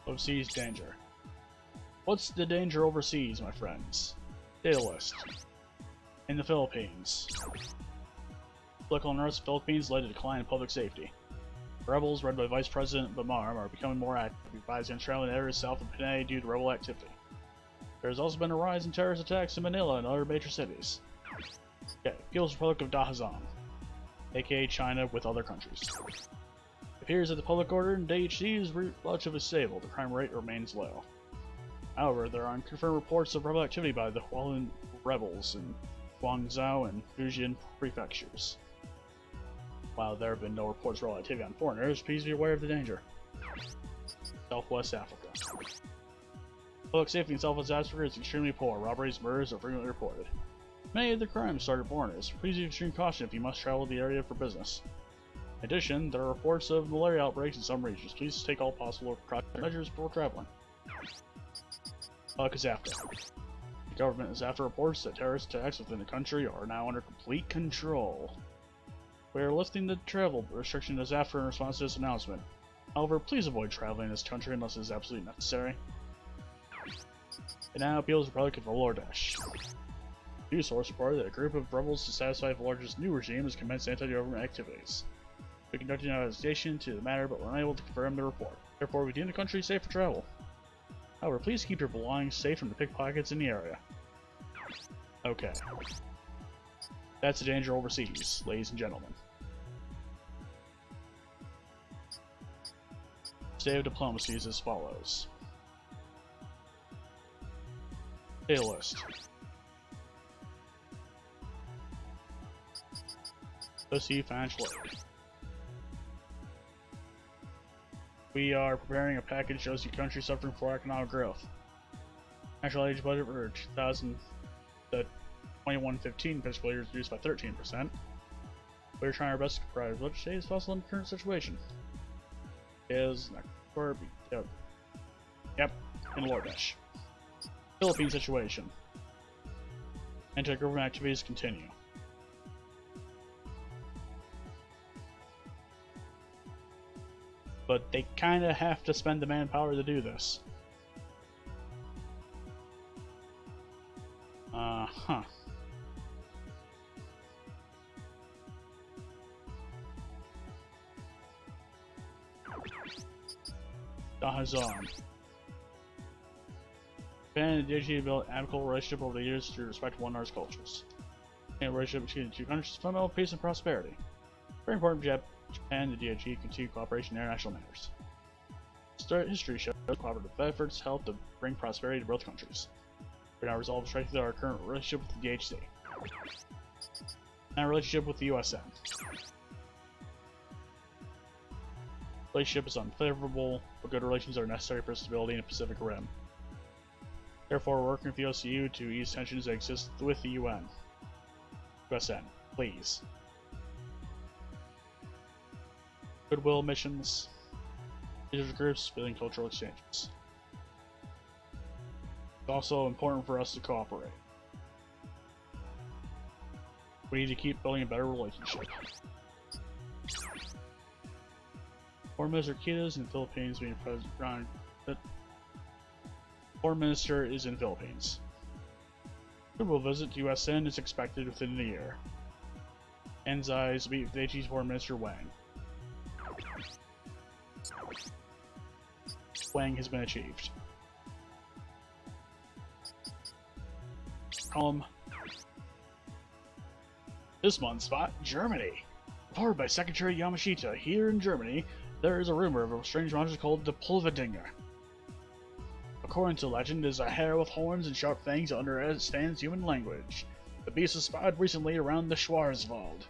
Overseas danger. What's the danger overseas, my friends? Data list. In the Philippines. Political unrest in the Philippines led to decline in public safety. Rebels, led by Vice President Bamar, are becoming more active, advising on traveling areas south of Panay due to rebel activity. There has also been a rise in terrorist attacks in Manila and other major cities. Okay, People's Republic of Dahazan, aka China with other countries. It appears that the public order in DHC is relatively stable. The crime rate remains low. However, there are unconfirmed reports of rebel activity by the Hualien rebels in Guangzhou and Fujian prefectures. While there have been no reports of rebel activity on foreigners, please be aware of the danger. Southwest Africa. Public safety in Southwest Africa is extremely poor. Robberies, murders are frequently reported. Many of the crimes started foreigners. Please use extreme caution if you must travel the area for business. In addition, there are reports of malaria outbreaks in some regions. Please take all possible measures before traveling. Kazakhstan. The government is after reports that terrorist attacks within the country are now under complete control. We are lifting the travel restriction as after in response to this announcement. However, please avoid traveling in this country unless it is absolutely necessary. And now, People's Republic of Bangladesh. News source reported that a group of rebels dissatisfied with Bangladesh's new regime has commenced anti-government activities. We conducted an investigation into the matter, but were unable to confirm the report. Therefore, we deem the country safe for travel. However, please keep your belongings safe from the pickpockets in the area. Okay. That's a danger overseas, ladies and gentlemen. State of diplomacy is as follows. Data list. OC financial aid. We are preparing a package to OC countries suffering for economic growth. National aid budget for 2015 fiscal year is reduced by 13%. We're trying our best to provide as much aid as possible in the current situation. Is yep, in Bangladesh. Philippine situation. Anti-government activities continue. But they kinda have to spend the manpower to do this. Huh. Dahazan. Japan and DHG developed an amicable relationship over the years to respect one another's cultures. And relationship between the two countries is fundamental peace and prosperity. Very important for Japan and the DHG continue cooperation in international matters. History shows cooperative efforts help to bring prosperity to both countries. We are now resolved to strengthen our current relationship with the DHC. And our relationship with the USN. Relationship is unfavorable, but good relations are necessary for stability in the Pacific Rim. Therefore, we're working with the OCU to ease tensions that exist with the UN. USN, please. Goodwill missions, users groups, building cultural exchanges. It's also important for us to cooperate. We need to keep building a better relationship. Foreign Minister Hiatus in the Philippines being President. Foreign Minister is in Philippines. Goodwill visit to USN is expected within the year. Enzai's meet with HG's Foreign Minister Wang. Wang has been achieved. This month's spot, Germany. Reported by Secretary Yamashita, here in Germany, there is a rumor of a strange monster called the Pulverdinger. According to legend, it is a hare with horns and sharp fangs that understands human language. The beast was spotted recently around the Schwarzwald.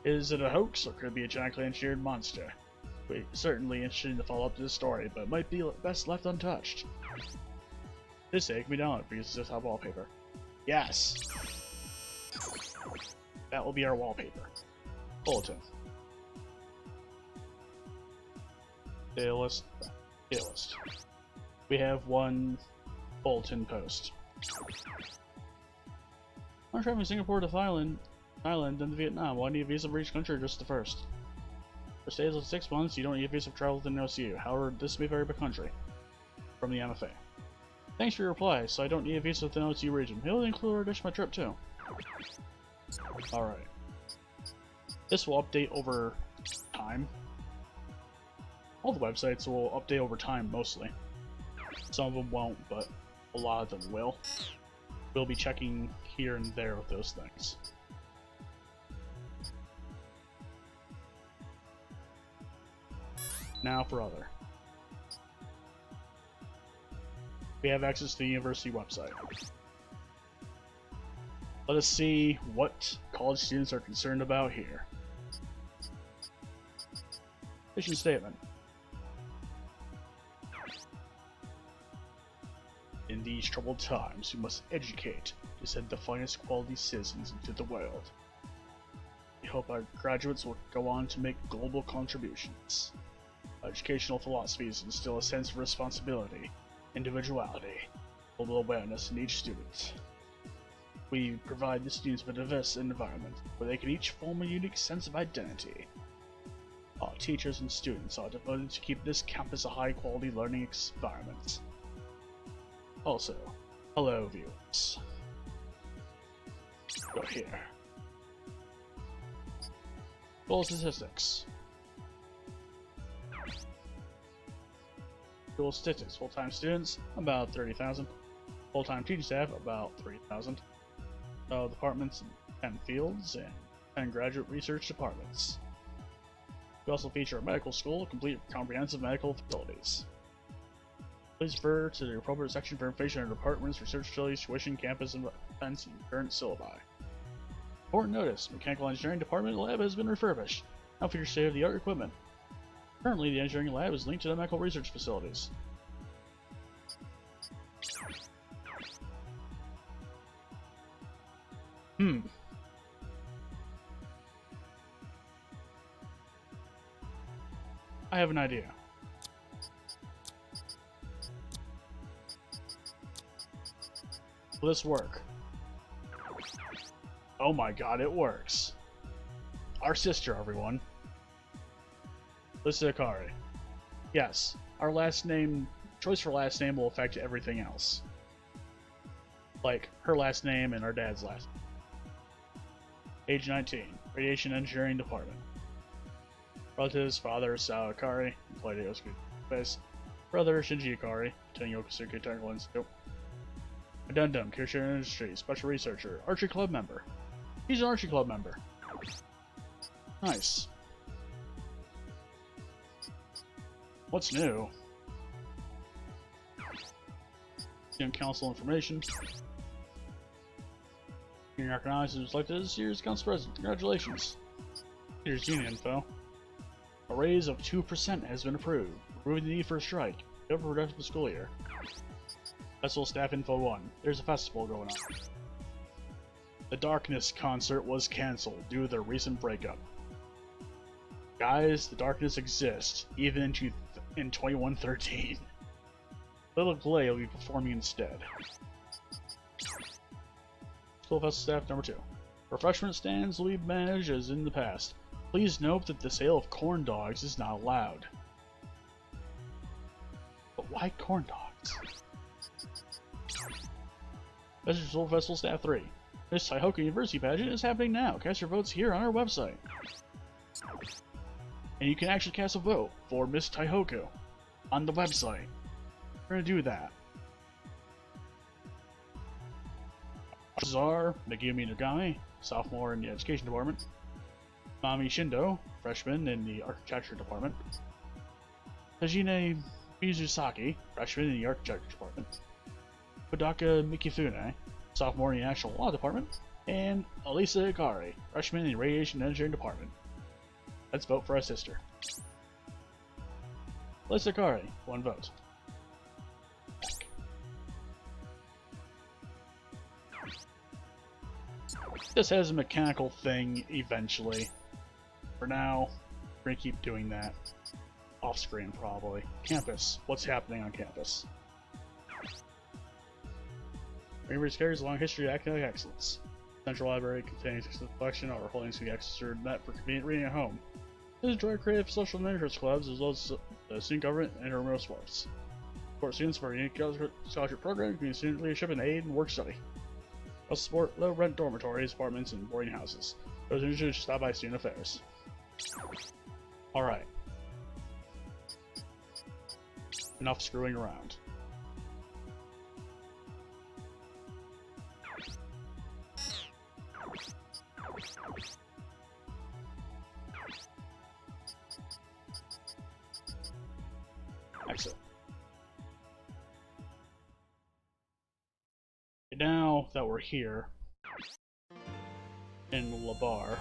Is it a hoax, or could it be a genetically engineered monster? We're certainly interested in the follow-up to this story, but it might be best left untouched. This egg can be downloaded for use as a top wallpaper. Yes! That will be our wallpaper. Bulletin. Day list. We have one bulletin post. I'm traveling Singapore to Thailand, then to Vietnam. Well, I need a visa for each country or just the first? For stays of 6 months, you don't need a visa for travel within OCU. However, this may vary by country. From the MFA. Thanks for your reply, so I don't need a visa within OCU region. It'll include our dish my trip too. Alright. This will update over time. All the websites will update over time, mostly. Some of them won't, but a lot of them will. We'll be checking here and there with those things. Now for other. We have access to the university website. Let us see what college students are concerned about here. Mission statement. In these troubled times, we must educate to send the finest quality citizens into the world. We hope our graduates will go on to make global contributions. Educational philosophies instill a sense of responsibility, individuality, global awareness in each student. We provide the students with a diverse environment where they can each form a unique sense of identity. Our teachers and students are devoted to keep this campus a high-quality learning environment. Also, hello viewers. Go here. Goal statistics. Goal statistics. Full-time students, about 30,000. Full-time teaching staff, about 3,000. Departments in 10 fields and 10 graduate research departments. We also feature a medical school, complete with comprehensive medical facilities. Please refer to the appropriate section for information on departments, research facilities, tuition, campus events, and current syllabi. Important notice, Mechanical Engineering Department lab has been refurbished. Now features state-of-the-art equipment. Currently, the engineering lab is linked to the medical research facilities. I have an idea. Will this work? Oh my god, it works. Our sister, everyone. Lisa Akari. Yes, our last name, choice for last name will affect everything else. Like, her last name and our dad's last name. Age 19, Radiation Engineering Department. Relatives, father, Sao Akari, employed at Oscar Space. Brother Shinji Ikari, attending Yokosuka Technical Institute. Addendum, Kirishiro Industry, Special Researcher, Archery Club member. He's an Archery Club member. Nice. What's new? Young Council information. Being recognized and selected as this year's Council President. Congratulations. Here's union info. A raise of 2% has been approved, removing the need for a strike. Go for the school year. Festival staff info 1. There's a festival going on. The Darkness concert was cancelled due to their recent breakup. Guys, the Darkness exists, even in 2113. Little Glay will be performing instead. School festival staff number 2. Refreshment stands will be managed as in the past. Please note that the sale of corn dogs is not allowed. But why corn dogs? Message School Festival Staff 3. Miss Taihoku University pageant is happening now. Cast your votes here on our website. And you can actually cast a vote for Miss Taihoku on the website. We're gonna do that. Czar Megumi Nagami, sophomore in the Education Department. Mami Shindo, freshman in the Architecture Department. Hajime Mizusaki, freshman in the Architecture Department. Kodaka Mikifune, sophomore in the National Law Department. And Elisa Ikari, freshman in the Radiation Engineering Department. Let's vote for our sister. Elisa Ikari, 1 vote. This has a mechanical thing eventually. For now, we're gonna keep doing that. Off screen, probably. Campus. What's happening on campus? University carries a long history of academic excellence. Central Library contains extensive collection of our holdings to be accessed net for convenient reading at home. This is joy creative social and interest clubs as well as student government and intramural sports. Support students for a unique scholarship program, including student leadership and aid and work study. Also support low rent dormitories, apartments, and boarding houses. Those are interested, stop by Student Affairs. Alright. Enough screwing around. Exit. Now that we're here in Labar,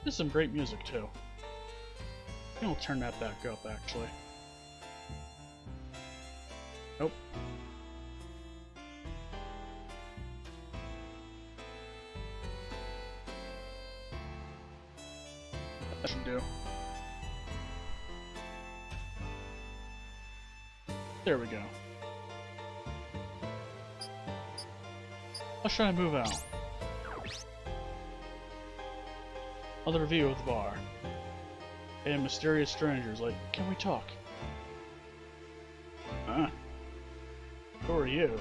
there's some great music too. I think I'll turn that back up actually. Nope. That should do. There we go. Let's try and move out. Another view of the bar. And mysterious strangers like, can we talk? Huh? Who are you?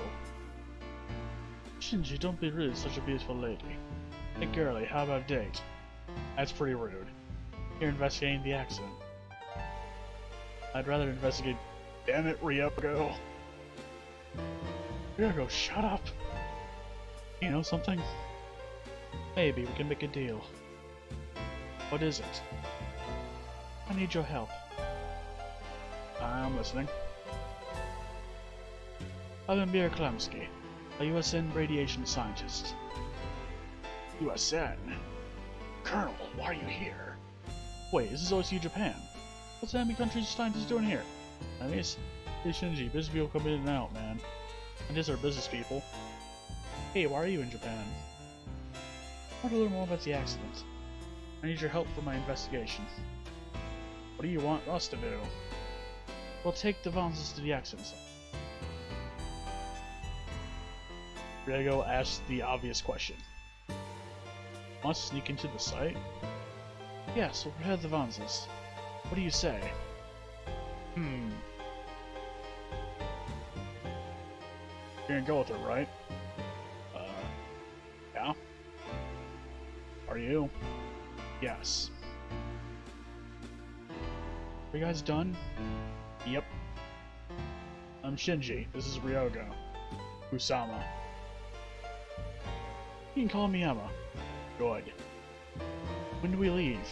Shinji, don't be rude, such a beautiful lady. Hey girlie, how about a date? That's pretty rude. You're investigating the accident. I'd rather investigate. Damn it, Ryoko. Ryoko, shut up! You know something? Maybe we can make a deal. What is it? I need your help. I'm listening. Vladimir Klemsky, a USN radiation scientist. USN? Colonel, why are you here? Wait, this is OSU Japan. What's the enemy country's scientists doing here? Nice. Hey Shinji, business people come in and out, man. And these are business people. Hey, why are you in Japan? I want to learn more about the accident. I need your help for my investigation. What do you want us to do? We'll take the Vonses to the accident site. Riego asked the obvious question. Want to sneak into the site? Yes, we'll prepare the Vonses. What do you say? You're gonna go with her, right? Yeah? Are you? Yes. Are you guys done? Yep. I'm Shinji. This is Ryogo. Usama. You can call me Emma. Good. When do we leave?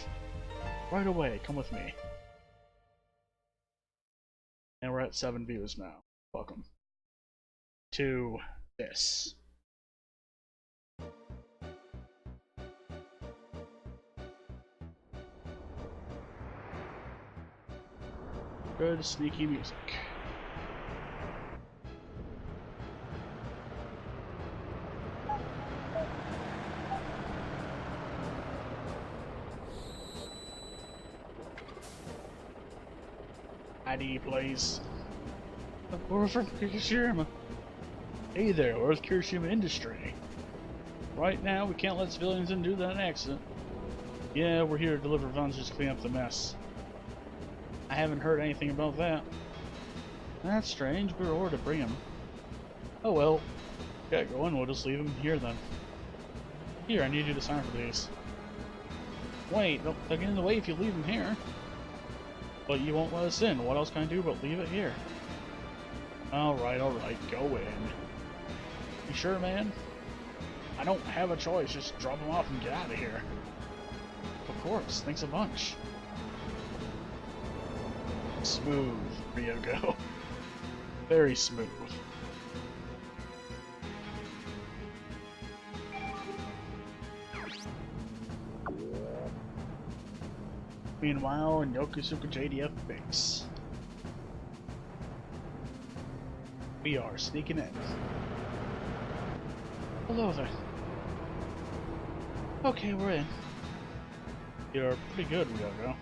Right away, come with me. And we're at 7 views now. Welcome to this. Good sneaky music. ID, please. We're from Kirishima. Hey there, we're with Kirishima Industry. Right now, we can't let civilians in due to that accident. Yeah, we're here to deliver funds to clean up the mess. I haven't heard anything about that. That's strange, we were ordered to bring him. Oh well. Gotta go in, we'll just leave him here then. Here, I need you to sign for these. Wait, they'll get in the way if you leave him here. But you won't let us in. What else can I do but leave it here? Alright, go in. You sure, man? I don't have a choice, just drop him off and get out of here. Of course, thanks a bunch. Smooth, Ryogo. Very smooth. Meanwhile, in Yokosuka JDF base, we are sneaking in. Hello there. Okay, we're in. You're pretty good, Ryogo.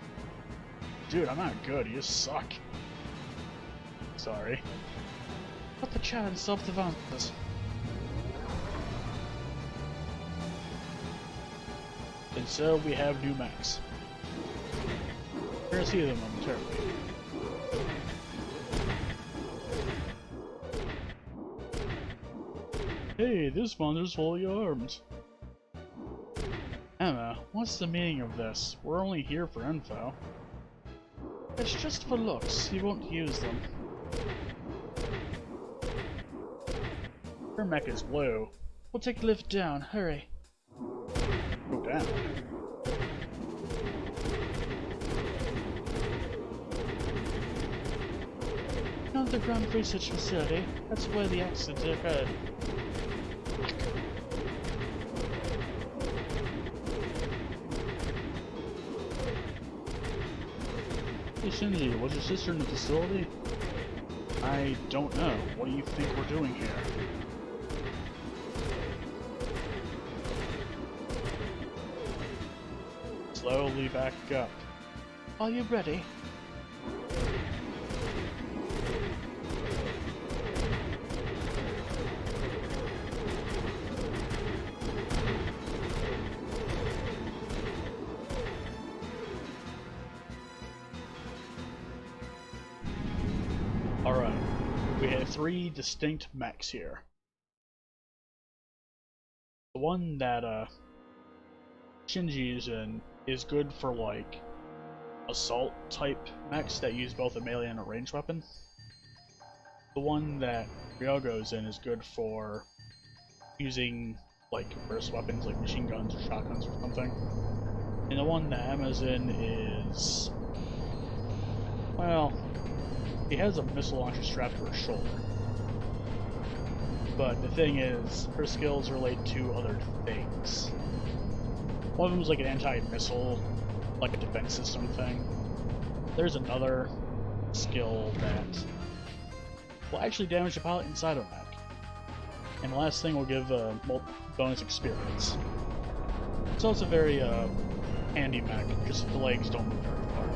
Dude, I'm not good, you just suck. Sorry. Put the chat in self-defense. And so we have new mechs. We're gonna see them momentarily. Hey, this monster's fully armed. Emma, what's the meaning of this? We're only here for info. It's just for looks, you won't use them. Her mech is blue. We'll take a lift down, hurry. Go down. Underground research facility. That's where the accident occurred. Hey Shinji, was your sister in the facility? I don't know. What do you think we're doing here? Slowly back up. Are you ready? Alright, we have 3 distinct mechs here. The one that Shinji is in is good for like assault type mechs that use both a melee and a ranged weapon. The one that Ryogo is in is good for using like burst weapons like machine guns or shotguns or something. And the one that Emma's in is, well, he has a missile launcher strapped to her shoulder. But the thing is, her skills relate to other things. One of them is like an anti-missile, like a defense system thing. There's another skill that will actually damage the pilot inside of a mech. And the last thing will give bonus experience. So it's a very handy mech, just the legs don't move very far.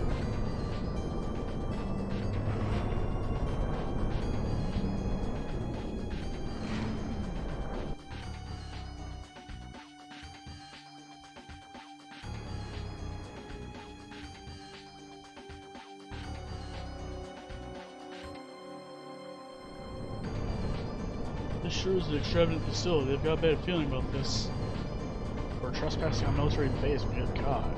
This sure is an extravagant facility. They've got a bad feeling about this. We're trespassing on military base, good god.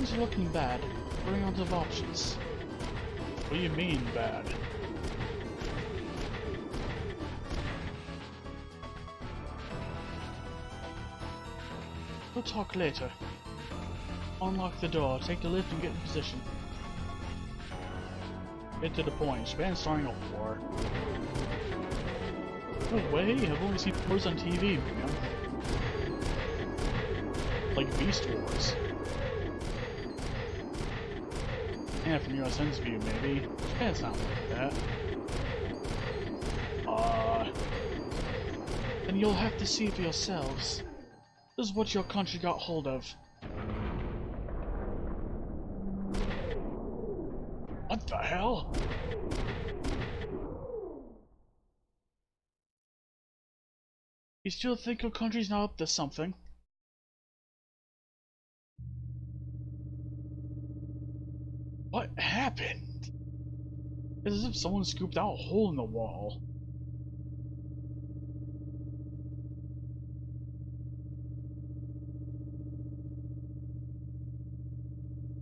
Things are looking bad. Running out of options. What do you mean, bad? We'll talk later. Unlock the door, take the lift and get in position. Get to the point. Japan's starting a war. No way, I've only seen wars on TV, man. Like Beast Wars. Yeah, from USN's view, maybe. Japan's not like that. And you'll have to see for yourselves. This is what your country got hold of. What the hell? You still think your country's not up to something? What happened? It's as if someone scooped out a hole in the wall.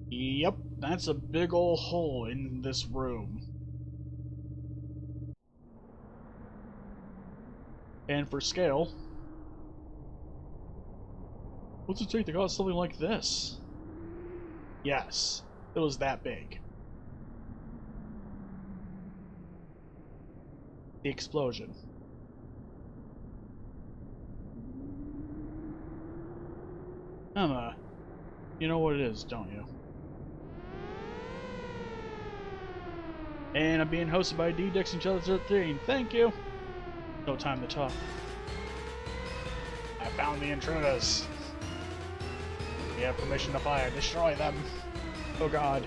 Yep, that's a big ol' hole in this room. And for scale, what's it take to cause something like this? Yes, it was that big. The explosion. Emma, you know what it is, don't you? And I'm being hosted by D. Dixon Chiller 13. Thank you! No time to talk. I found the intruders. We have permission to fire. Destroy them. Oh god.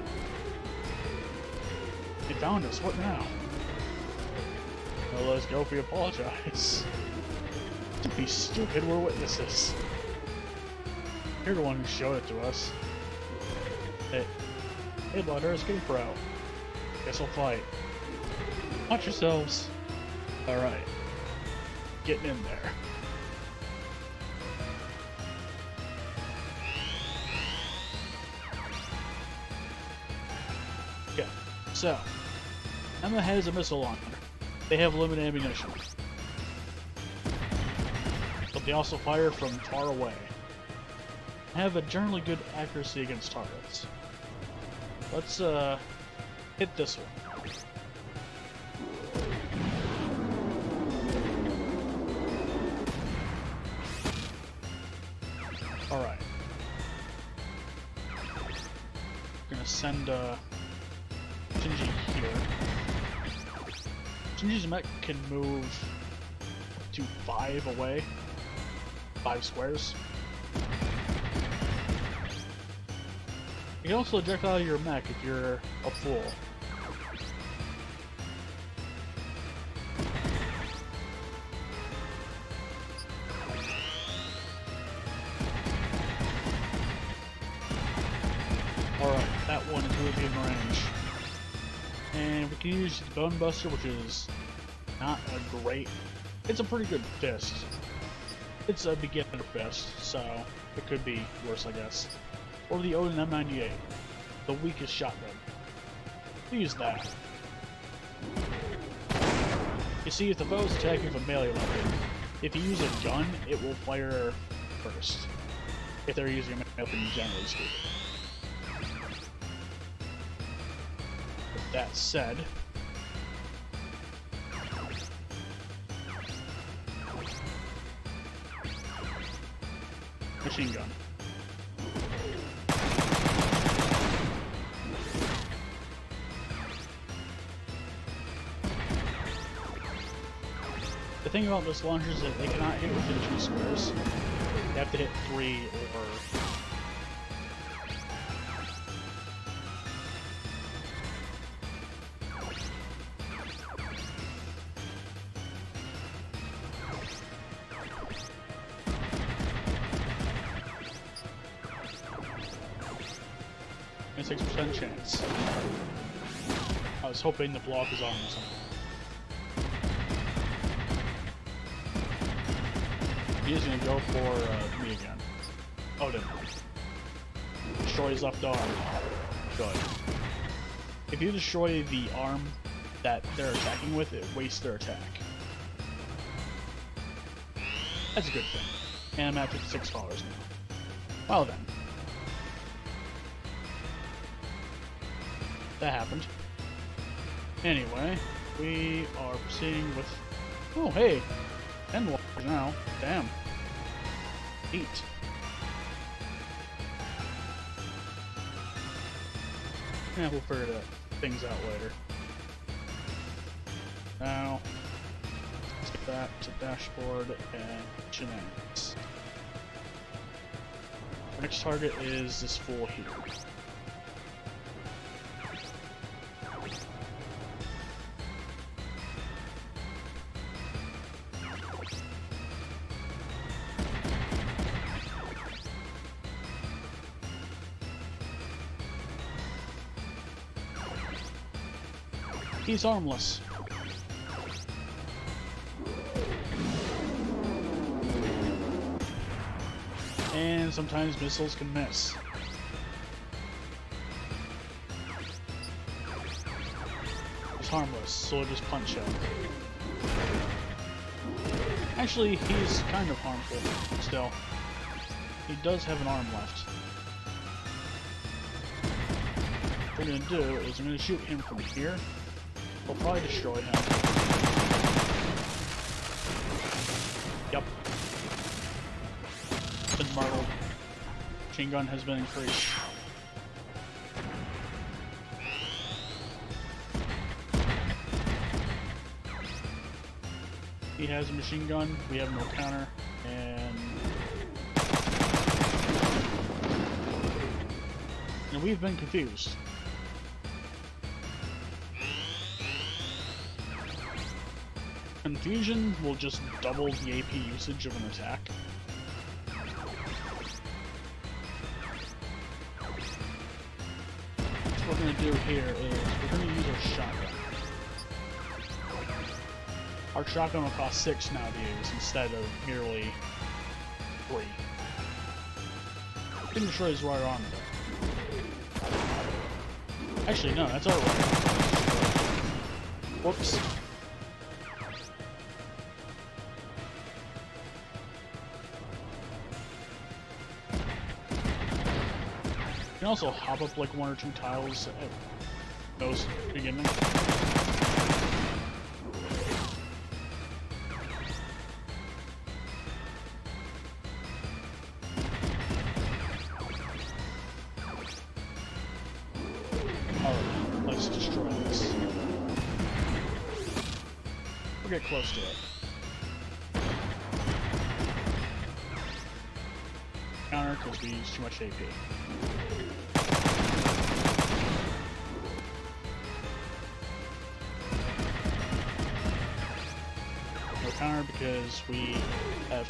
They found us. What now? Well, let's go if we apologize. Don't be stupid. We're witnesses. You're the one who showed it to us. Hey, Butter, escape route. Guess we'll fight. Watch yourselves. Alright. Getting in there. Okay, so Emma has a missile launcher. They have limited ammunition. But they also fire from far away. Have a generally good accuracy against targets. Let's hit this one. Alright. Gonna send Shinji here. Shinji's mech can move up to 5 away. 5 squares. You can also eject out of your mech if you're a fool. Alright, that one is really good in range. And we can use the Bone Buster, which is not a great... It's a pretty good fist. It's a beginner fist, so it could be worse, I guess. Or the Odin M98, the weakest shotgun. We use that. You see, if the foe is attacking with a melee weapon, if you use a gun, it will fire first. If they're using a melee weapon, generally speaking. With that said, machine gun. The thing about this launcher is that they cannot hit within 2 squares. They have to hit 3 or... A 6% chance. I was hoping the block is on or something. He's gonna go for me again. Odin. destroy his left arm. Good. If you destroy the arm that they're attacking with, it wastes their attack. That's a good thing. And I'm at $56 now. Well then. That happened. Anyway, we are proceeding with... Oh, hey! 10 waters now. Damn. 8. Yeah, we'll figure things out later. Now, let's get back to dashboard and shenanigans. Our next target is this fool here. He's armless. And sometimes missiles can miss. He's harmless, so we'll just punch him. Actually, he's kind of harmful still. He does have an arm left. What we're gonna do is I'm gonna shoot him from here. We'll probably destroy him. Yep. Been marbled. Machine gun has been increased. He has a machine gun, we have no counter, and we've been confused. Confusion will just double the AP usage of an attack. What we're going to do here is we're going to use our shotgun. Our shotgun will cost 6 now to use instead of merely 3. Didn't destroy his right arm though. Actually, no, that's our right arm. Whoops. You can also hop up like 1 or 2 tiles at those beginning. Alright, let's destroy this. We'll get close to it. Counter because we use too much AP. No counter because we have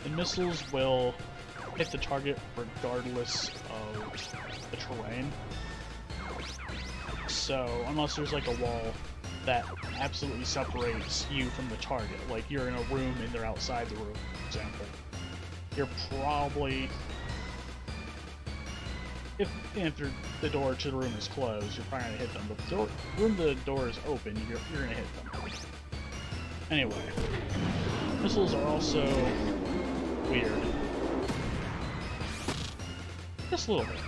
the missiles will hit the target regardless of the terrain. So, unless there's like a wall that absolutely separates you from the target, like you're in a room and they're outside the room, for example, you're probably, if the door to the room is closed, you're probably gonna hit them, but if the room to the door is open, you're gonna hit them. Anyway, missiles are also weird. Just a little bit.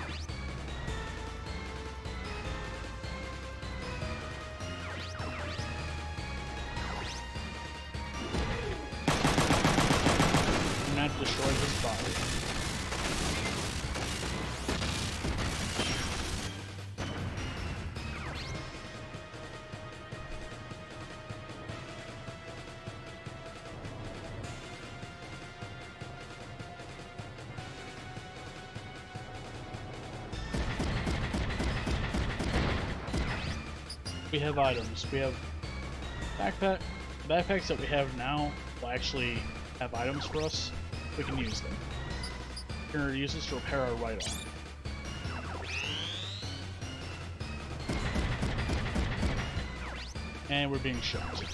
And that destroyed his body. We have items. We have backpack. The backpacks that we have now will actually have items for us. We can use them. We're going to use this to repair our right arm. And we're being shot.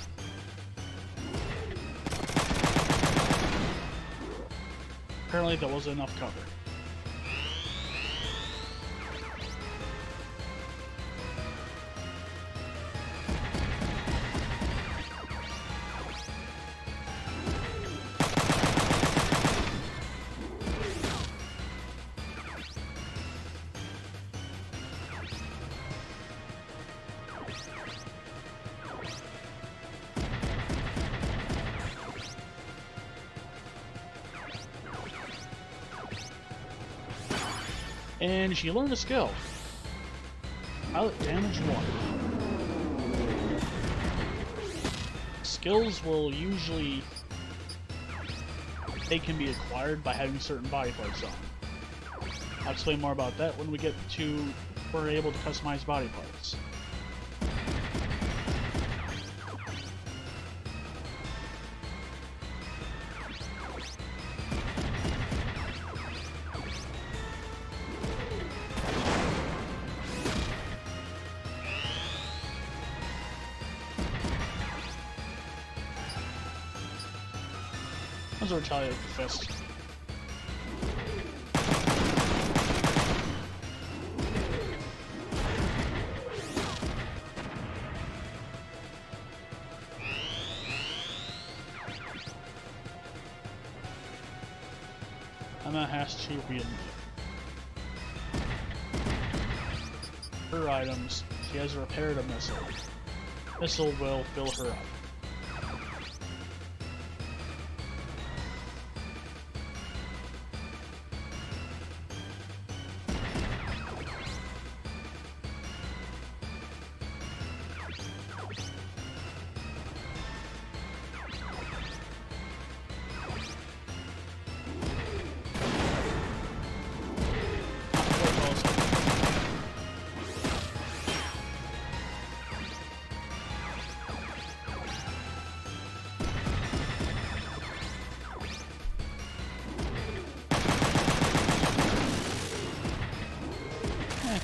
Apparently that wasn't enough cover. And she learned a skill. Pilot damage 1. Skills will usually... they can be acquired by having certain body parts on. I'll explain more about that when we get to... we're able to customize body parts. Let's retaliate with the fist. Emma has to be her items. She has repaired a missile. Missile will fill her up.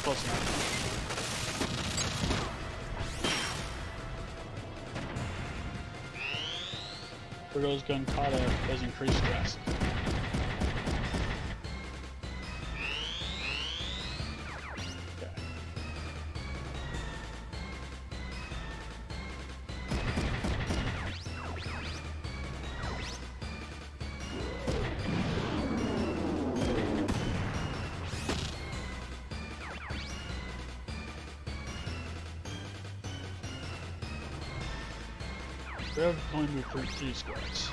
Close enough. Virgo's gun kata has increased stress. Okay. We're going to recruit 3 squads.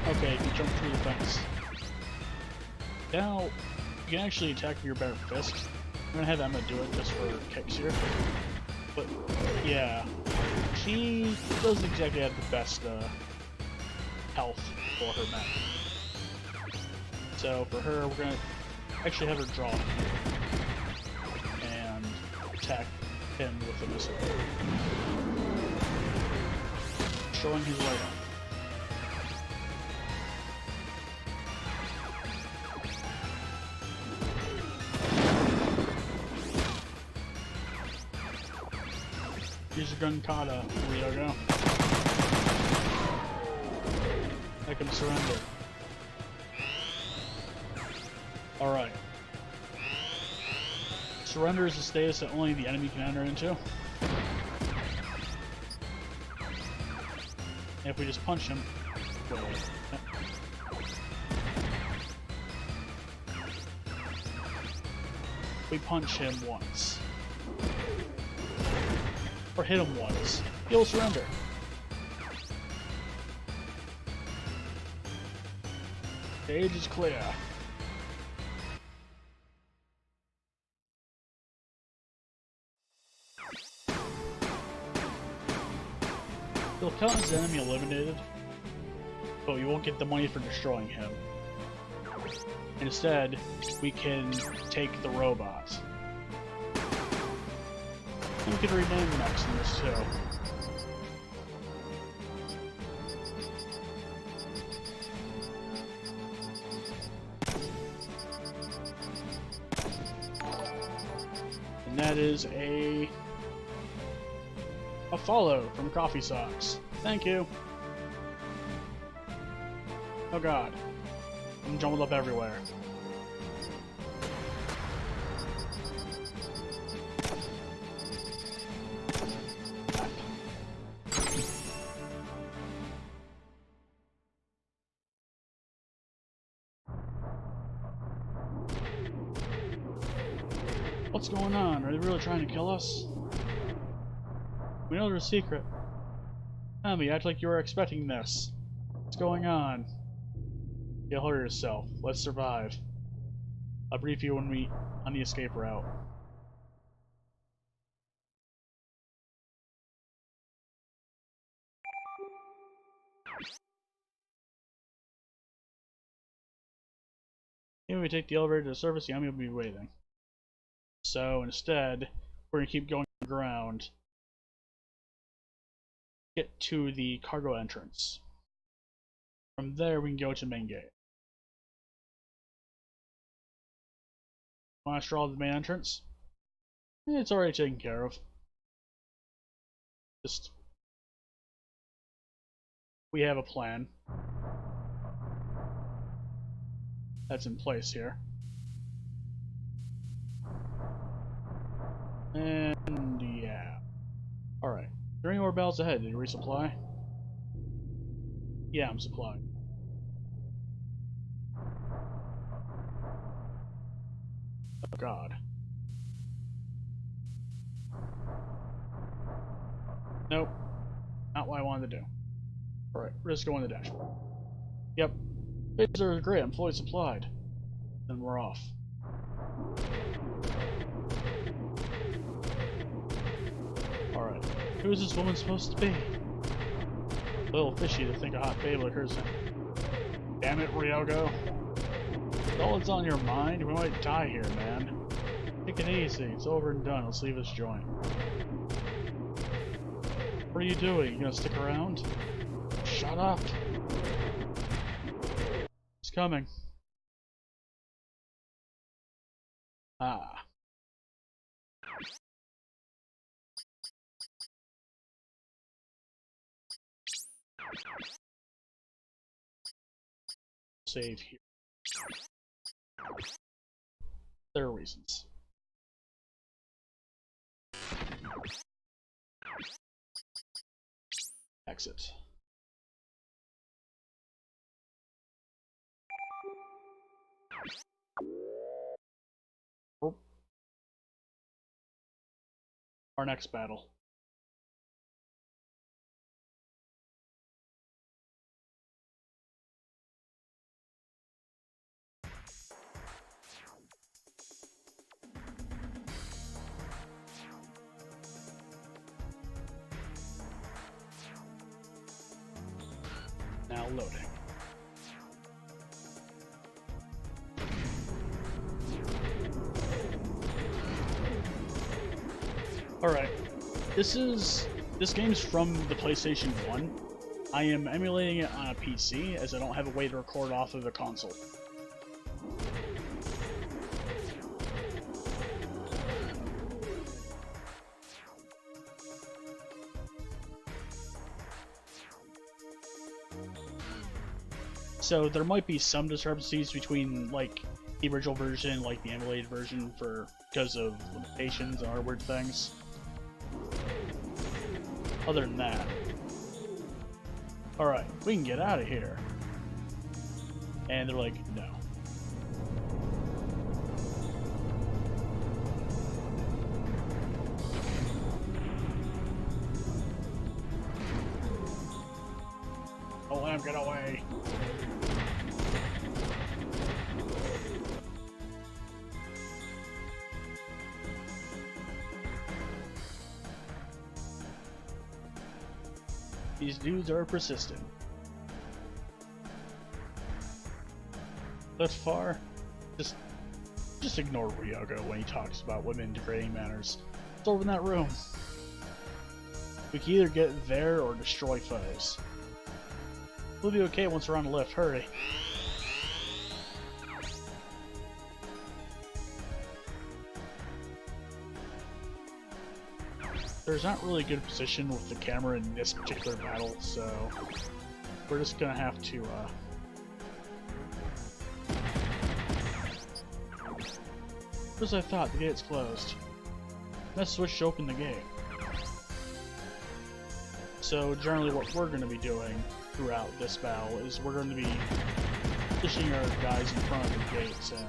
Okay, you can jump through the fence. Now, you can actually attack with your bare fist. I'm gonna have Emma do it just for kicks here. But, yeah, she doesn't exactly have the best health for her mech. So for her, we're gonna actually have her draw here and attack him with a missile. Showing his light on. Use your gun kata, Ryogo. Make him surrender. Alright. Surrender is a status that only the enemy can enter into. And if we just punch him, go away. Yep. We punch him once. Or hit him once. He'll surrender. Stage is clear. count his enemy eliminated, but we won't get the money for destroying him. Instead, we can take the robot. We could rename mechs in this too. And that is a follow from Coffee Socks. Thank you. Oh god. I'm jumbled up everywhere. What's going on? Are they really trying to kill us? We know there's a secret. Tell me, act like you were expecting this. What's going on? You'll hurt yourself. Let's survive. I'll brief you when we on the escape route. Maybe we take the elevator to the surface, the enemy will be waiting. So instead, we're gonna keep going underground. Get to the cargo entrance. From there, we can go to the main gate. Want to straw the main entrance? It's already taken care of. Just we have a plan that's in place here. And yeah. Alright. Are there any more battles ahead? Did you resupply? Yeah, I'm supplied. Oh god. Nope. Not what I wanted to do. Alright, we're just going to the dashboard. Yep. Bases are great, I'm fully supplied. Then we're off. Alright. Who is this woman supposed to be? A little fishy to think a hot babe like her's. Damn it, Ryogo. All that's on your mind, we might die here, man. Take it easy, it's over and done, let's leave this joint. What are you doing? You gonna stick around? Shut up! It's coming. Ah. Save here. There are reasons. Exit. Oh. Our next battle. Now loading. Alright. This game's from the PlayStation 1. I am emulating it on a PC as I don't have a way to record off of the console. So there might be some discrepancies between like the original version, like the emulated version, because of limitations and other weird things. Other than that, alright, we can get out of here. And they're like, no. Oh, Lamb, get away. These dudes are persistent. Thus far, just ignore Ryoga when he talks about women degrading manners. It's over in that room. We can either get there or destroy foes. We'll be okay once we're on the lift. Hurry. There's not really a good position with the camera in this particular battle, so we're just gonna have to as I thought, the gate's closed. Let's switch to open the gate. So generally what we're going to be doing throughout this battle is we're going to be pushing our guys in front of the gates and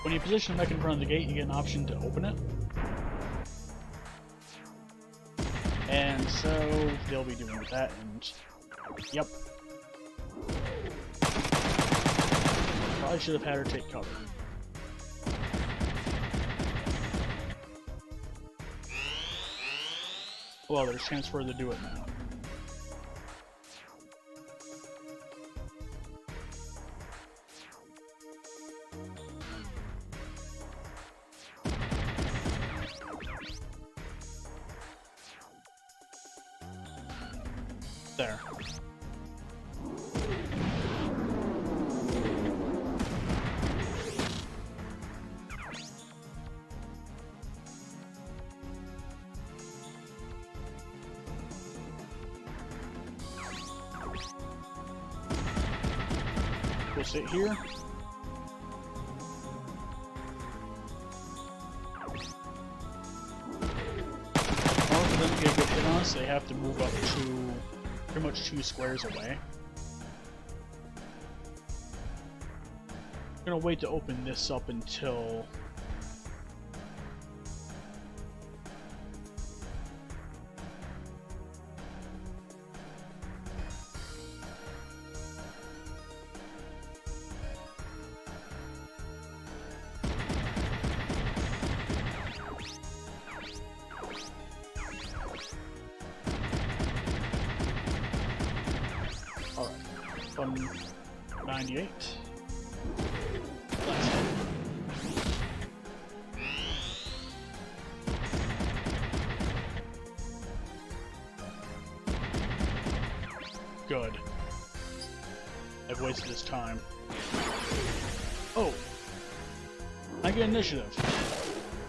when you position a mech in front of the gate, you get an option to open it. And so they'll be doing that, and yep. Probably should have had her take cover. Well, there's a chance for her to do it now. There. We'll sit here. In order for them to get a good hit on us, they have to move up to pretty much 2 squares away. I'm gonna wait to open this up until alright. 198. Last hit. Good. I've wasted his time. Oh! I get initiative.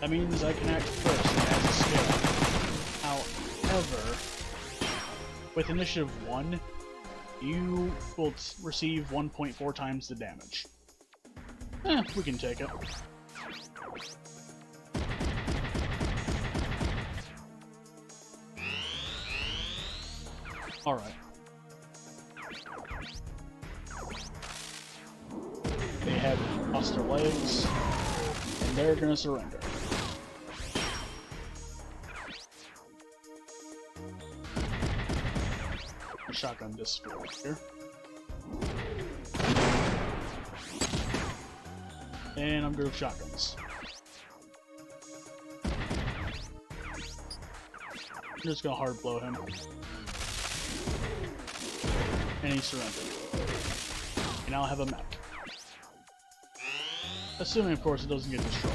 That means I can act first and adds a skill. However, with initiative 1, you will receive 1.4 times the damage. We can take it. Alright. They have lost their legs, and they're gonna surrender. Shotgun this here. And I'm good with shotguns. I'm just gonna hard blow him. And he surrendered. And I'll have a mech. Assuming, of course, it doesn't get destroyed.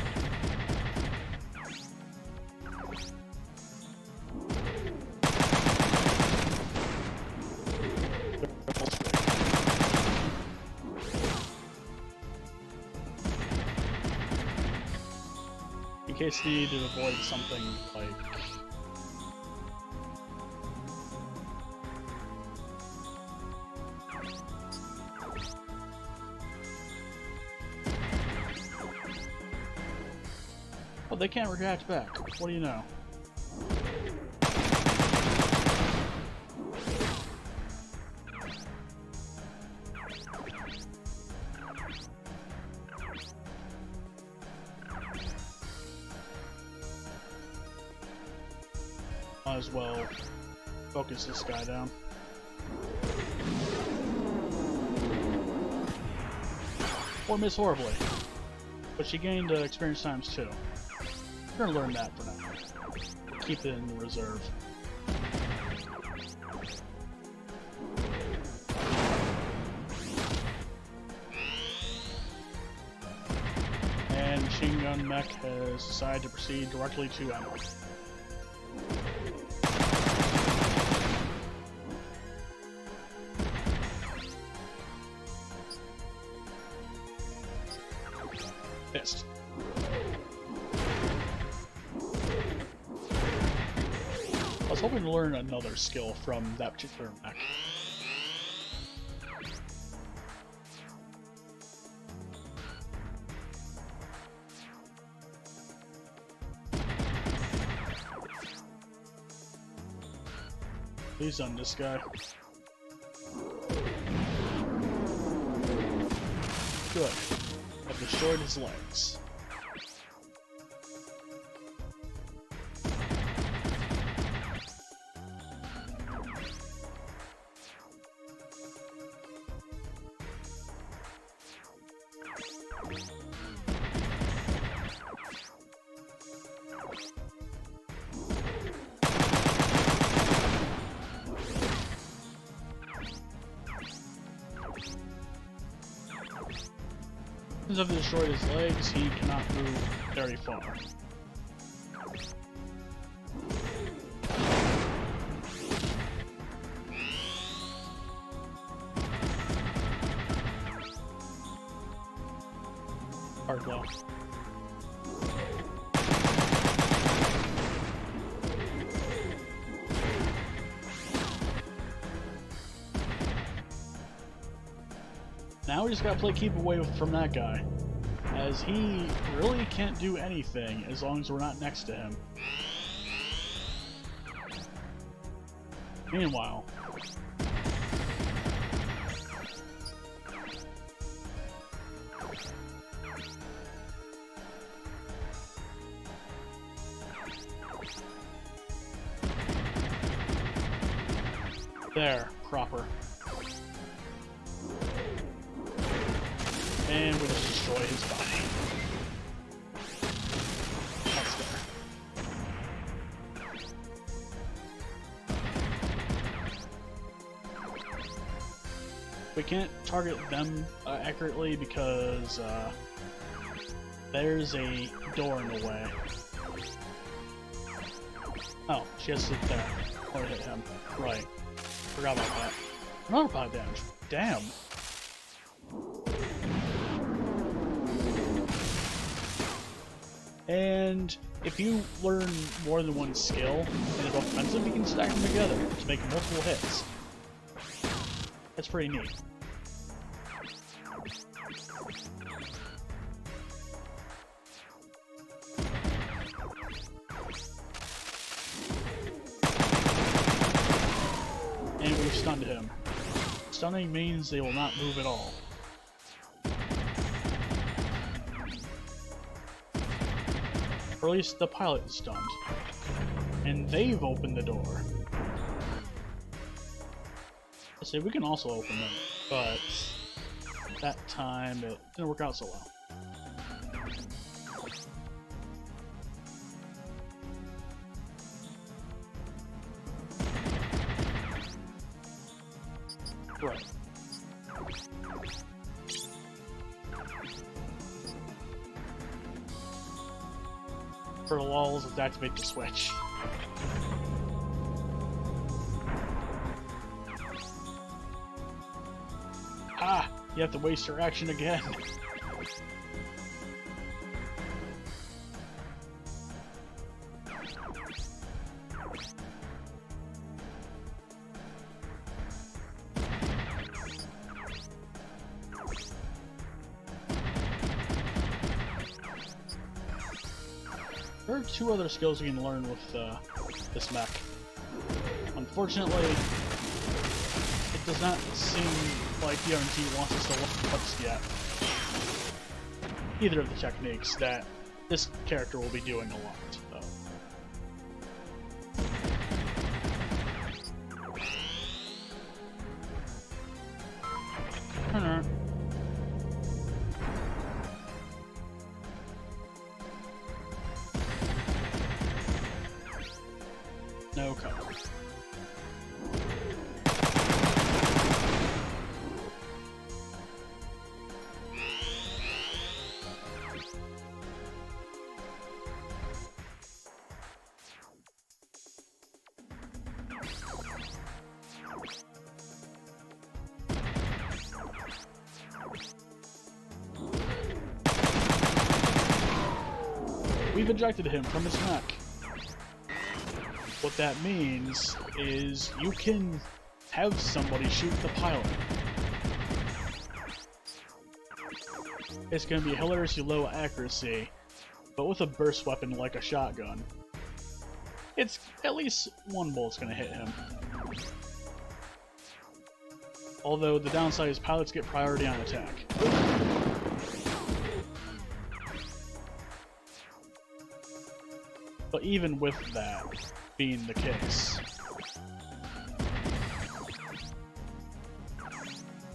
In case you need to avoid something like oh, they can't react back. What do you know? Might as well focus this guy down. Or miss horribly. But she gained experience times 2. We're gonna learn that for now. Keep it in the reserve. And Machine Gun Mech has decided to proceed directly to Emma. Pissed. I was hoping to learn another skill from that particular mech. Please on this guy. Good. I've destroyed his legs. Since I've destroyed his legs, he cannot move very far. Hard blow. Now we just gotta play keep away from that guy, as he really can't do anything as long as we're not next to him. Meanwhile, there, proper. And we just destroy his body. That's there. We can't target them accurately because there's a door in the way. Oh, she has to sit there or hit him. Right. Forgot about that. Another 5 damage. Damn. And if you learn more than one skill in an offensive, you can stack them together to make multiple hits. That's pretty neat. And we've stunned him. Stunning means they will not move at all. Or at least the pilot is stunned. And they've opened the door. I say we can also open them, but that time it didn't work out so well. Right. For the lulz, let's activate the switch. Ah! You have to waste your action again. There are 2 other skills we can learn with this mech. Unfortunately, it does not seem like the RNG wants us to look what's yet. Either of the techniques that this character will be doing a lot, though. I've ejected him from his mech. What that means is you can have somebody shoot the pilot. It's going to be hilariously low accuracy, but with a burst weapon like a shotgun, it's at least one bullet's going to hit him. Although the downside is pilots get priority on attack. But even with that being the case,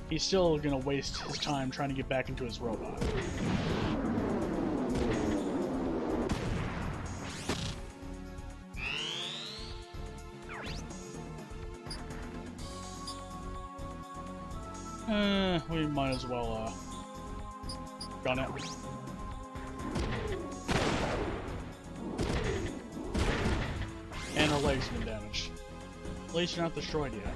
he's still gonna waste his time trying to get back into his robot. We might as well, gun it. And our leg's been damaged. At least you're not destroyed yet.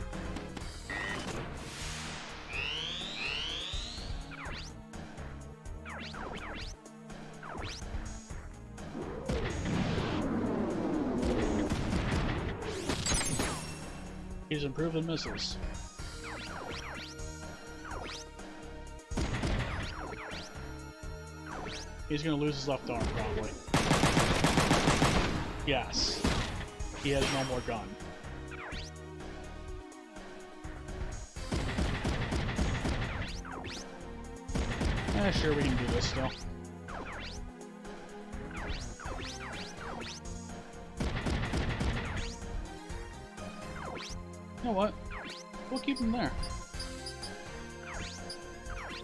He's improved in missiles. He's gonna lose his left arm, probably. Yes. He has no more gun. Sure, we can do this still. You know what? We'll keep him there.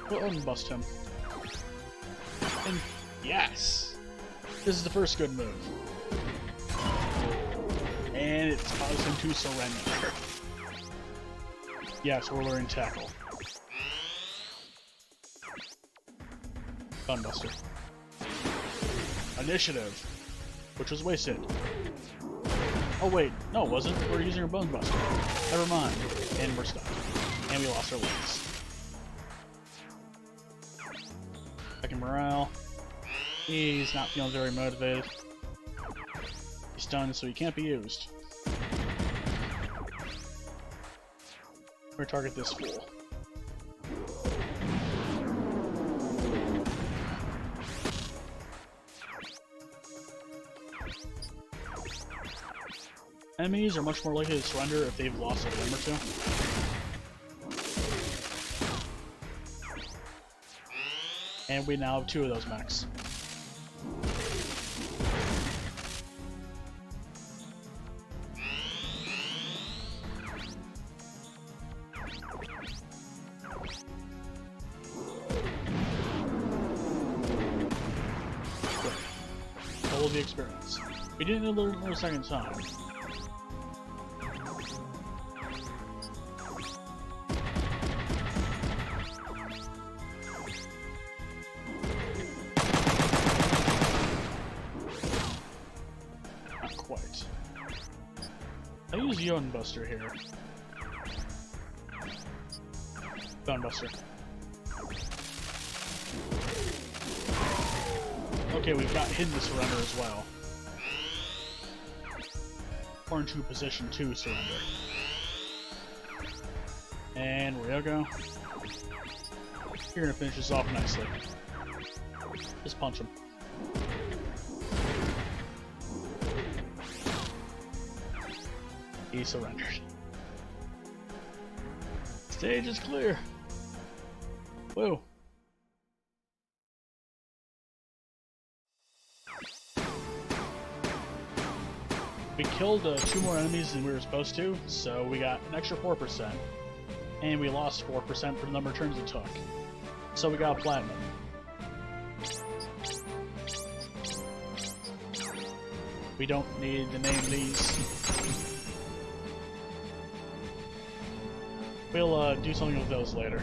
We'll unbust him. And yes! This is the first good move. And it's caused him to surrender. Yes, we're learning tackle. Gunbuster. Initiative. Which was wasted. Oh wait, no it wasn't. We're using our Bonebuster. Never mind. And we're stuck. And we lost our legs. Second morale. He's not feeling very motivated. He's stunned, so he can't be used. We're gonna target this fool. Enemies are much more likely to surrender if they've lost a limb or two. And we now have 2 of those mechs. Double the experience. We didn't learn it a second time. I use Gunbuster here. Gunbuster. Okay, we've got hidden surrender as well. Or into position to surrender. And we go. You're gonna finish this off nicely. Just punch him. He surrendered. Stage is clear. Whoa. We killed 2 more enemies than we were supposed to, so we got an extra 4%. And we lost 4% for the number of turns it took. So we got a platinum. We don't need to name these. We'll do something with those later.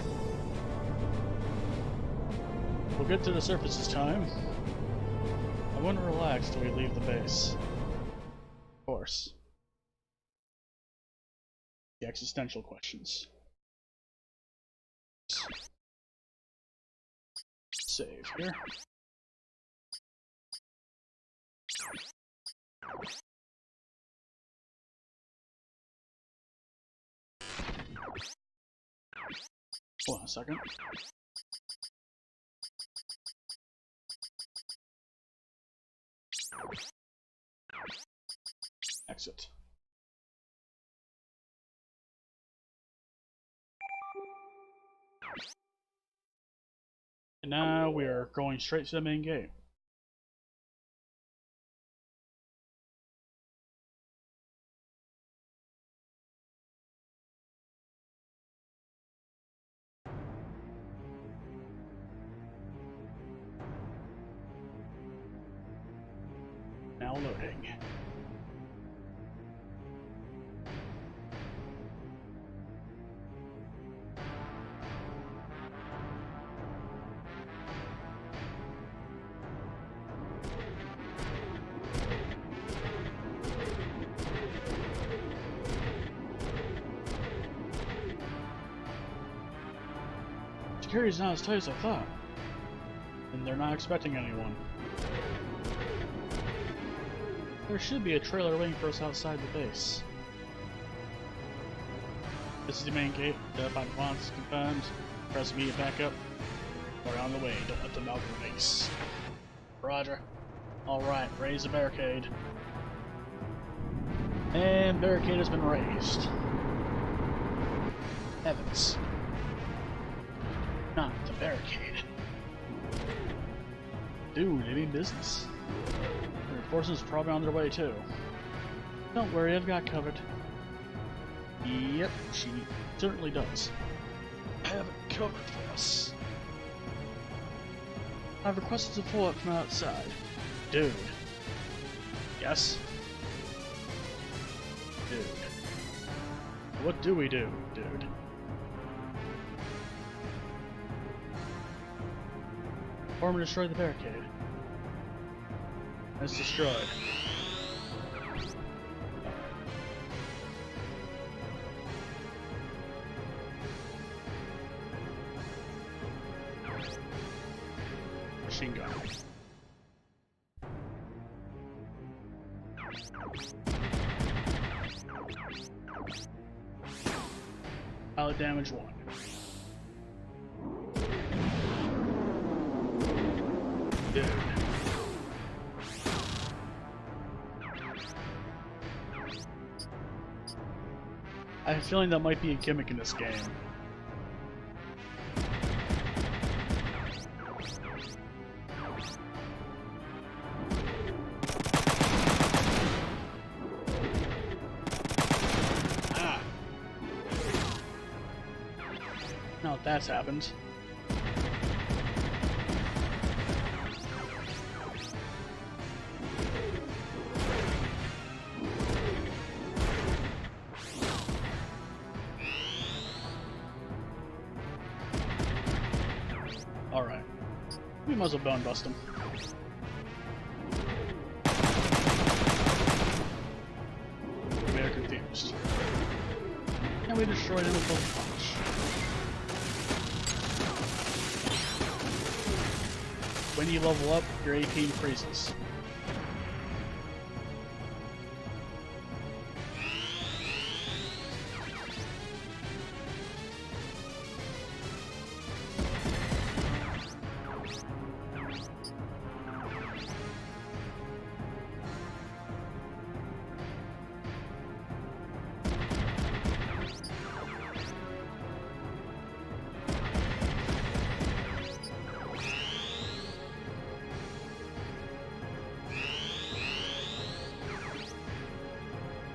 We'll get to the surface this time. I wouldn't relax till we leave the base. Of course. The existential questions. Save here. Hold on a second. Exit. And now we are going straight to the main gate. Now loading. Security's not as tight as I thought. And they're not expecting anyone. There should be a trailer waiting for us outside the base. This is the main gate. The response confirmed. Press immediate backup. We're on the way. Don't let them out of the base. Roger. Alright, raise the barricade. And barricade has been raised. Heavens. Not the barricade. Dude, they mean business. The reinforcements are probably on their way too. Don't worry, I've got covered. Yep, she certainly does. Have it covered for us. I've requested support from outside. Dude. Yes? Dude. What do we do, dude? Form and destroy the barricade. It's destroyed. Machine gun. Pilot damage 1. Dude. I have a feeling that might be a gimmick in this game. Ah. Now that's happened. Alright. We might as well bone bust him. We are confused. And we destroyed him with a punch. When you level up, your AP increases.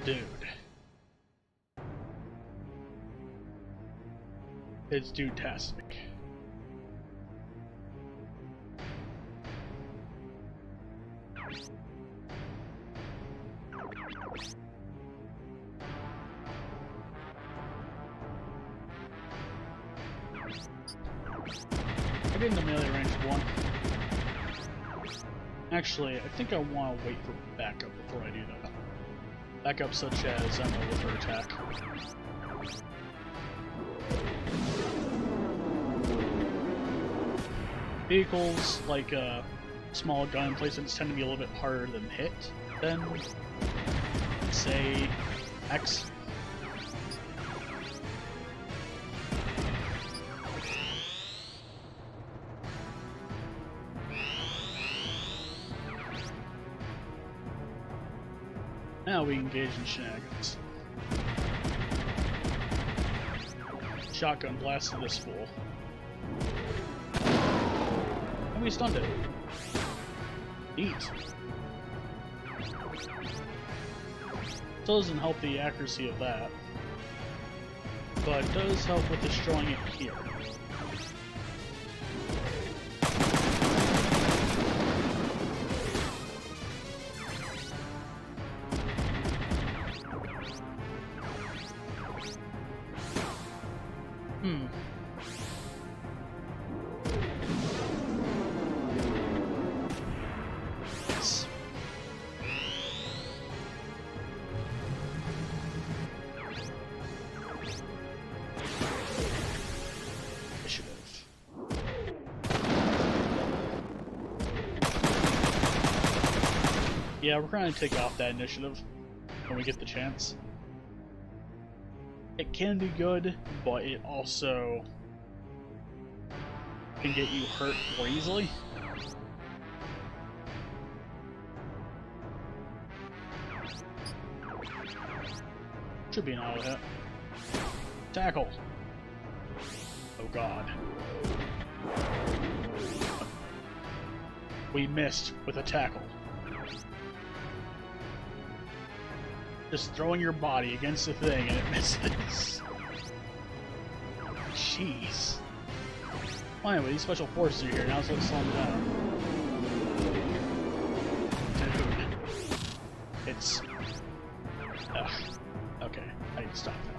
Dude. It's dude-tastic. I get in the melee range of 1. Actually, I think I want to wait for backup before I do that. Backup such as ammo with her attack. Vehicles, like small gun placements, tend to be a little bit harder than hit than say X. Now we engage in shenanigans. Shotgun blasted this fool. And we stunned it. Neat. Still doesn't help the accuracy of that, but it does help with destroying it here. Yes. Initiative. Yeah, we're going to take off that initiative when we get the chance. It can be good, but it also can get you hurt more easily. Should be an auto hit. Tackle. Oh god. We missed with a tackle. Just throwing your body against the thing and it misses. Jeez. Well, anyway, these special forces are here now, so let's slow them down. Dude. It's... Ugh. Okay, I need to stop that.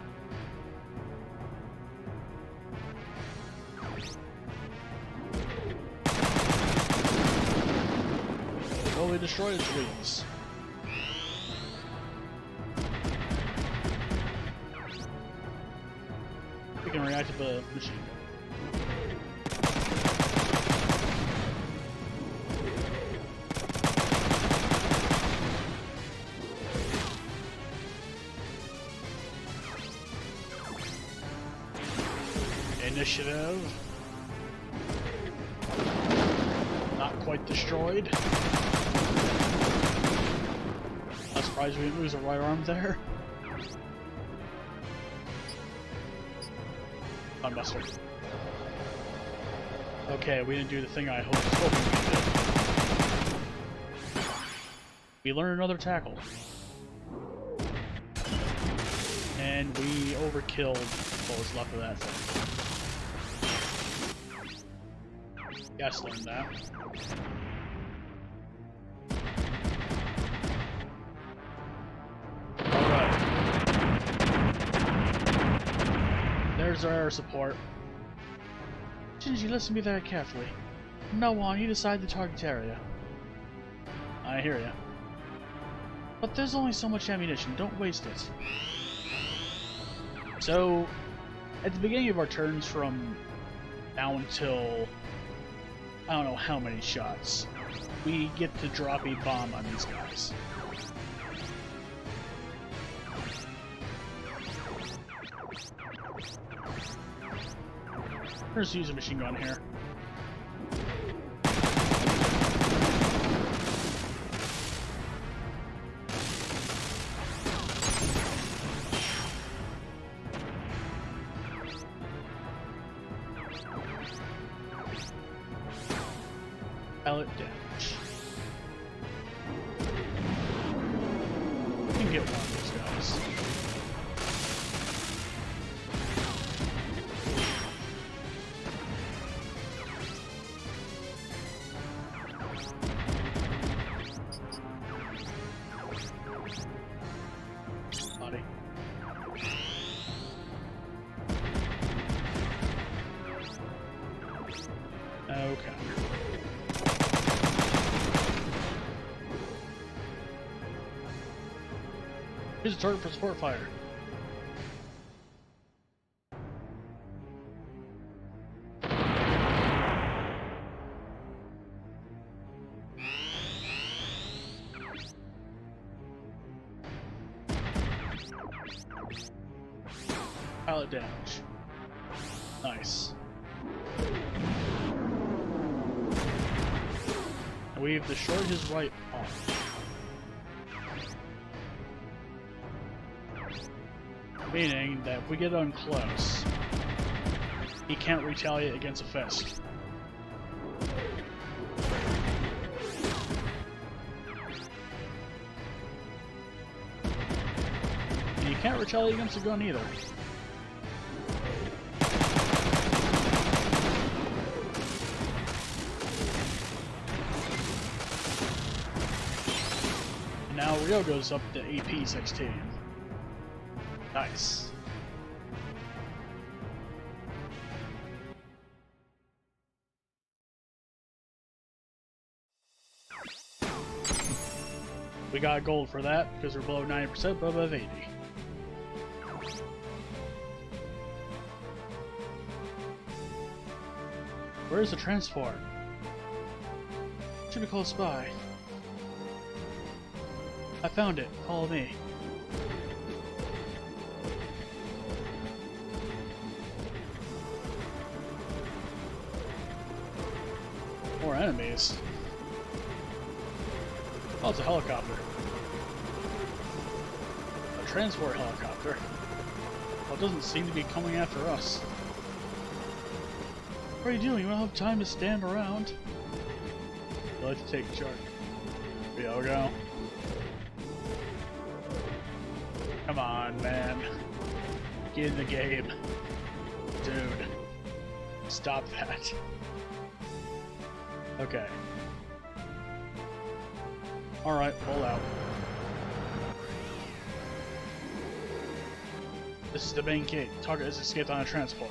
Totally destroyed its wings. We can react to the machine gun. Initiative. Not quite destroyed. I'm surprised we didn't lose a right arm there. Buster. Okay, we didn't do the thing I was hoping we did. We learned another tackle. And we overkilled what was left of that thing. Yes, learned that. There's our air support. Didn't you listen to me very carefully? From now on, you decide the target area. I hear ya. But there's only so much ammunition, don't waste it. So, at the beginning of our turns from now until I don't know how many shots, we get to drop a bomb on these guys. Let's use a machine gun here. Pellet damage. We can get one of these guys. Body. Okay. Here's a target for support fire. pilot damage. Nice. And we've destroyed his right arm. Meaning that if we get on close, he can't retaliate against a fist. And you can't retaliate against a gun either. And now Rio goes up to AP 16. Nice. We got gold for that because we're below 90% but above 80. Where's the transport? Should be close by. I found it. Follow me. More enemies. Oh, it's a helicopter. A transport helicopter. Well, it doesn't seem to be coming after us. What are you doing? You don't have time to stand around. Let's take charge. Here we go. Come on, man. Get in the game. Dude. Stop that. Okay. Alright, pull out. This is the main gate. Target has escaped on a transport.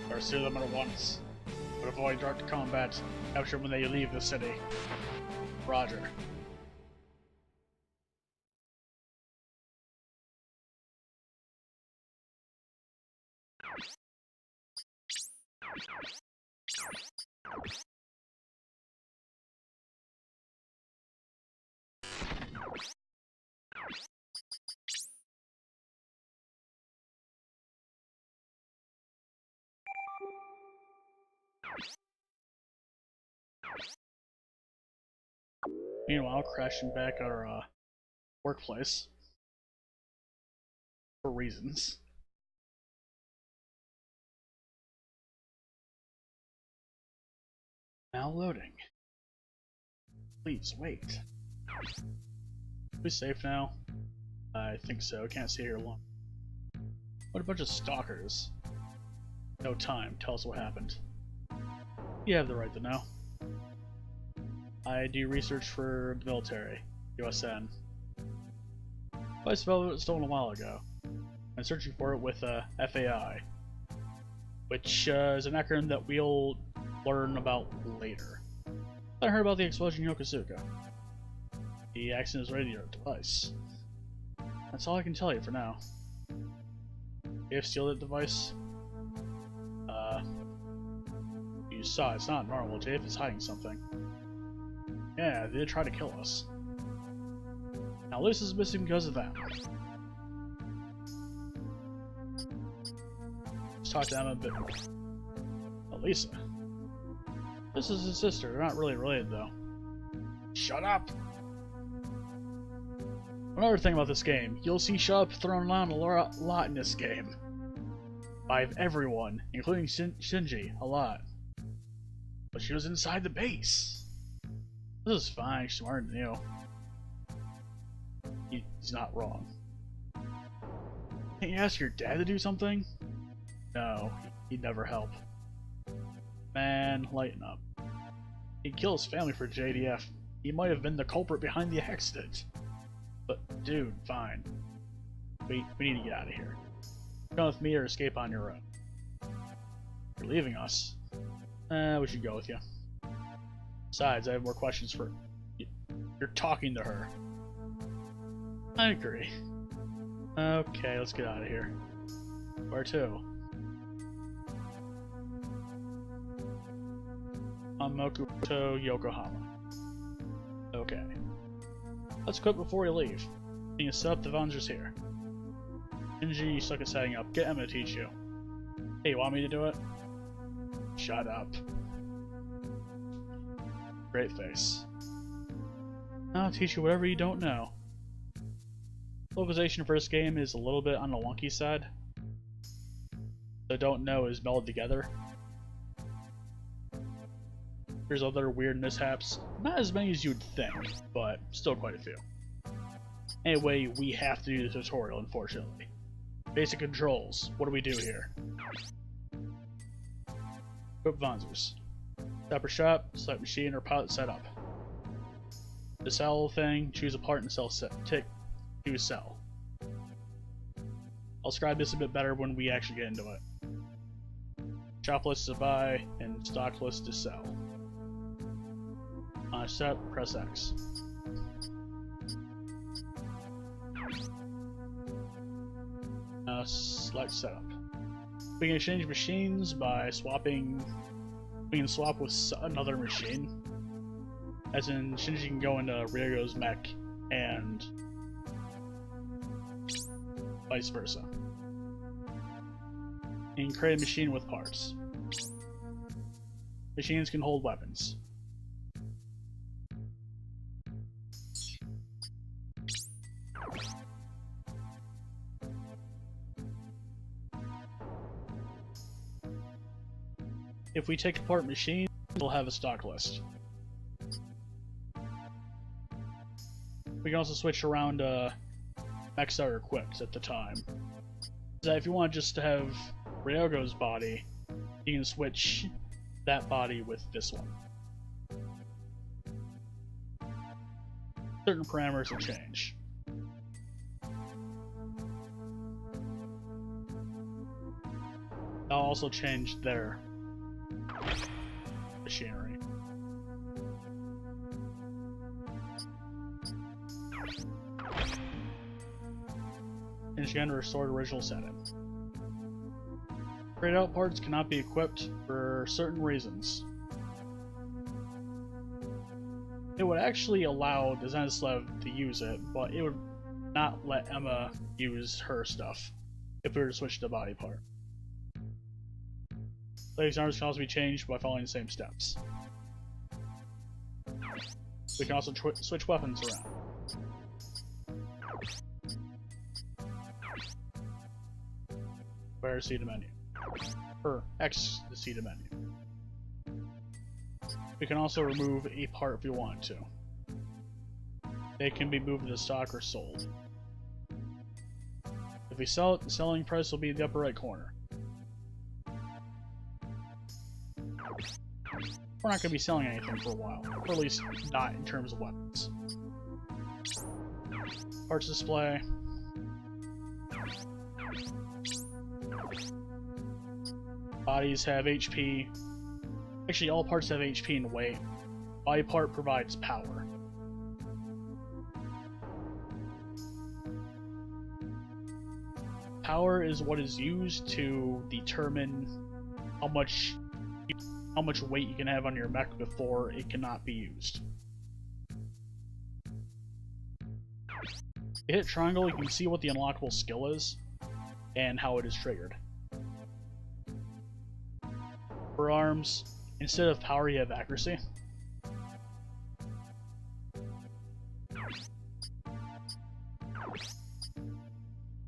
Pursue them at once. But avoid direct combat. Capture when they leave the city. Roger. Meanwhile, crashing back at our workplace. For reasons. Now loading. Please wait. Are we safe now? I think so. Can't stay here long. What a bunch of stalkers. No time. Tell us what happened. You have the right to know. I do research for the military. USN. Vice Velvet was stolen a while ago. I'm searching for it with FAI. Which is an acronym that we'll learn about later. I heard about the explosion in Yokosuka. The accident is radio device. That's all I can tell you for now. If steal that device, you saw it's not normal. JF is hiding something. Yeah, they did try to kill us. Now Luce is missing because of that. Let's talk to them a bit. Elisa. This is his sister. They're not really related though. Shut up! Another thing about this game, you'll see shut up thrown around a lot in this game. By everyone, including Shinji, a lot. But she was inside the base. This is fine, she's smarter than you. He's not wrong. Can't you ask your dad to do something? No, he'd never help. Man, lighten up. He'd kill his family for JDF. He might have been the culprit behind the accident. But, dude, fine. We need to get out of here. Come with me or escape on your own. You're leaving us. We should go with you. Besides, I have more questions for you. You're talking to her. I agree. Okay, let's get out of here. Where to? Amokuto, Yokohama. Okay. Let's quit before we leave. You can set up the Avengers here. Shinji, you suck at setting up. Get Emma to teach you. Hey, you want me to do it? Shut up. Great face. I'll teach you whatever you don't know. Localization for this game is a little bit on the wonky side. The don't know is melded together. There's other weird mishaps. Not as many as you'd think, but still quite a few. Anyway, we have to do the tutorial, unfortunately. Basic controls. What do we do here? Equip Vanzers. Stop or shop, select machine or pilot setup. The sell thing, choose a part and sell set. Tick, choose sell. I'll describe this a bit better when we actually get into it. Shop list to buy and stock list to sell. On set, press X. Now select setup. We can exchange machines by swapping. We can swap with another machine. As in, Shinji can go into Ryogo's mech and vice versa. And create a machine with parts. Machines can hold weapons. If we take apart machines, we'll have a stock list. We can also switch around mechs that are equipped at the time. So if you want just to have Ryogo's body, you can switch that body with this one. Certain parameters will change. I'll also change their machinery. And she can restore the original setting. Grayed out parts cannot be equipped for certain reasons. It would actually allow Zenislav to use it, but it would not let Emma use her stuff if we were to switch the body part. Legs and arms can also be changed by following the same steps. We can also switch weapons around. Where see the menu? Or X to see the menu. We can also remove a part if we want to. They can be moved to stock or sold. If we sell it, the selling price will be in the upper right corner. We're not going to be selling anything for a while, or at least not in terms of weapons. Parts display. Bodies have HP. Actually, all parts have HP and weight. Body part provides power. Power is what is used to determine how much weight you can have on your mech before it cannot be used. If you hit triangle, you can see what the unlockable skill is and how it is triggered. For arms, instead of power, you have accuracy.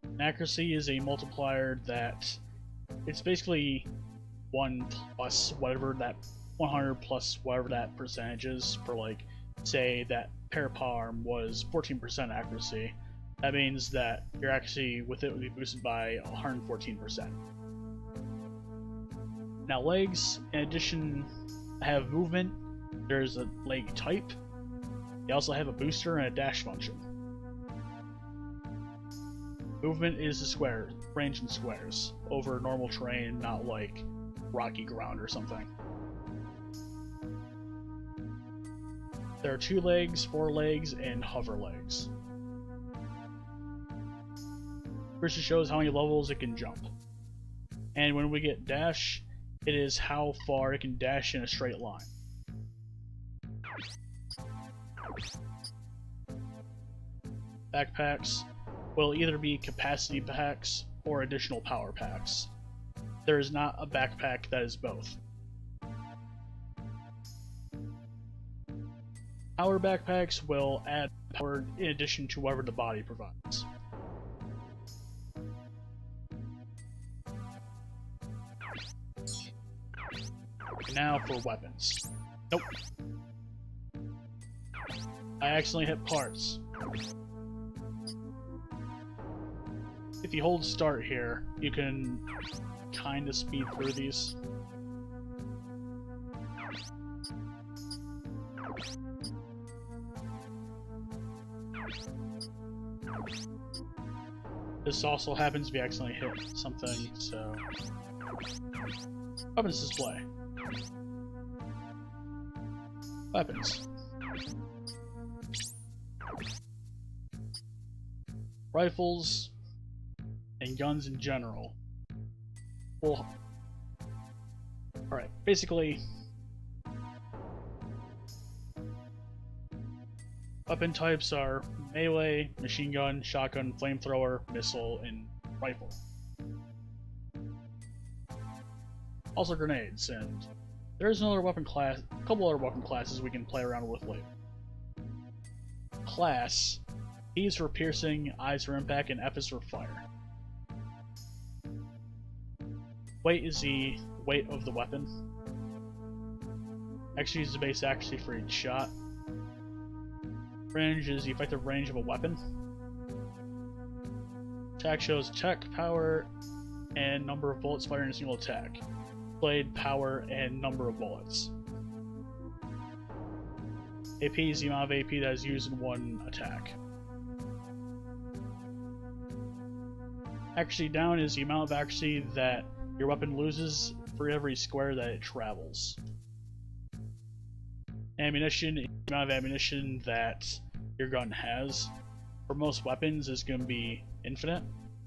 And accuracy is a multiplier that it's basically 1 plus whatever that 100 plus whatever that percentage is for, like, say that Parapalm was 14% accuracy. That means that your accuracy with it would be boosted by 114%. Now legs, in addition, have movement. There's a leg type. They also have a booster and a dash function. Movement is the square, range in squares, over normal terrain, not like rocky ground or something. There are 2 legs, 4 legs, and hover legs. First, it shows how many levels it can jump. And when we get dash, it is how far it can dash in a straight line. Backpacks. will either be capacity packs or additional power packs. There is not a backpack that is both. Power backpacks will add power in addition to whatever the body provides. And now for weapons. Nope. I accidentally hit parts. If you hold start here, you can kind of speed through these. This also happens if you accidentally hit something, so... Weapons display. Weapons. Rifles and guns in general. Well, alright, basically, weapon types are melee, machine gun, shotgun, flamethrower, missile, and rifle. Also grenades, and there's another weapon class, a couple other weapon classes we can play around with later. Class. P is for piercing, I is for impact, and F is for fire. Weight is the weight of the weapon. X is the base accuracy for each shot. Range is the effective range of a weapon. Attack shows attack power and number of bullets fired in a single attack. Blade power and number of bullets. AP is the amount of AP that is used in one attack. Accuracy down is the amount of accuracy that your weapon loses for every square that it travels. Ammunition is the amount of ammunition that your gun has. For most weapons is going to be infinite,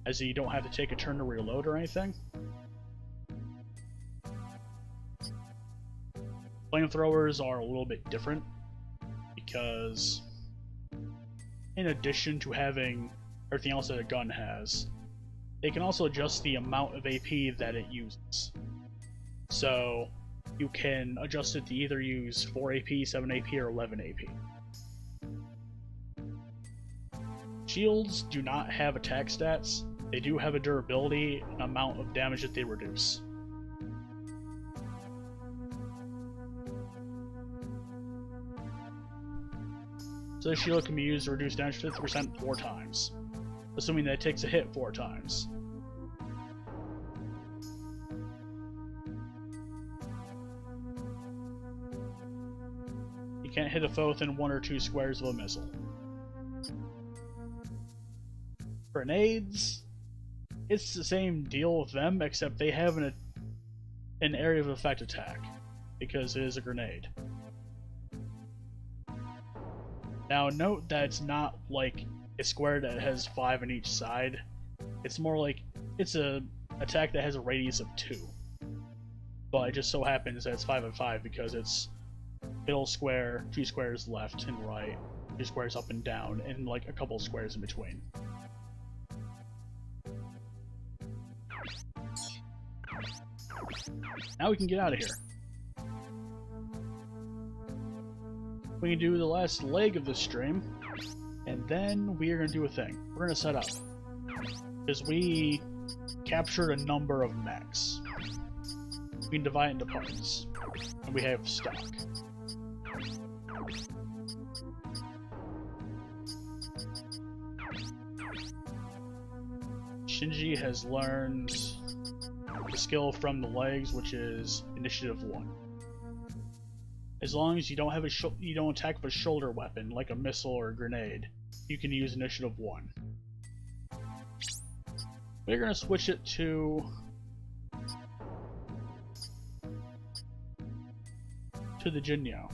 as you don't have to take a turn to reload or anything. Flamethrowers are a little bit different, because in addition to having everything else that a gun has, they can also adjust the amount of AP that it uses. So you can adjust it to either use 4 AP, 7 AP, or 11 AP. Shields do not have attack stats. They do have a durability and amount of damage that they reduce. So this shield can be used to reduce damage 50% 4 times, assuming that it takes a hit 4 times. You can't hit a foe within 1 or 2 squares of a missile. Grenades, it's the same deal with them, except they have an area of effect attack, because it is a grenade. Now note that it's not like a square that has 5 on each side. It's more like it's a attack that has a radius of 2. But it just so happens that it's 5 and 5 because it's middle square, 2 squares left and right, 2 squares up and down, and like a couple squares in between. Now we can get out of here. We can do the last leg of this stream, and then we are going to do a thing. We're going to set up. Because we captured a number of mechs. We can divide into parts. And we have stock. Shinji has learned the skill from the legs, which is Initiative 1. As long as you don't have you don't attack with a shoulder weapon like a missile or a grenade, you can use Initiative 1. We're gonna switch it to the Jinyo.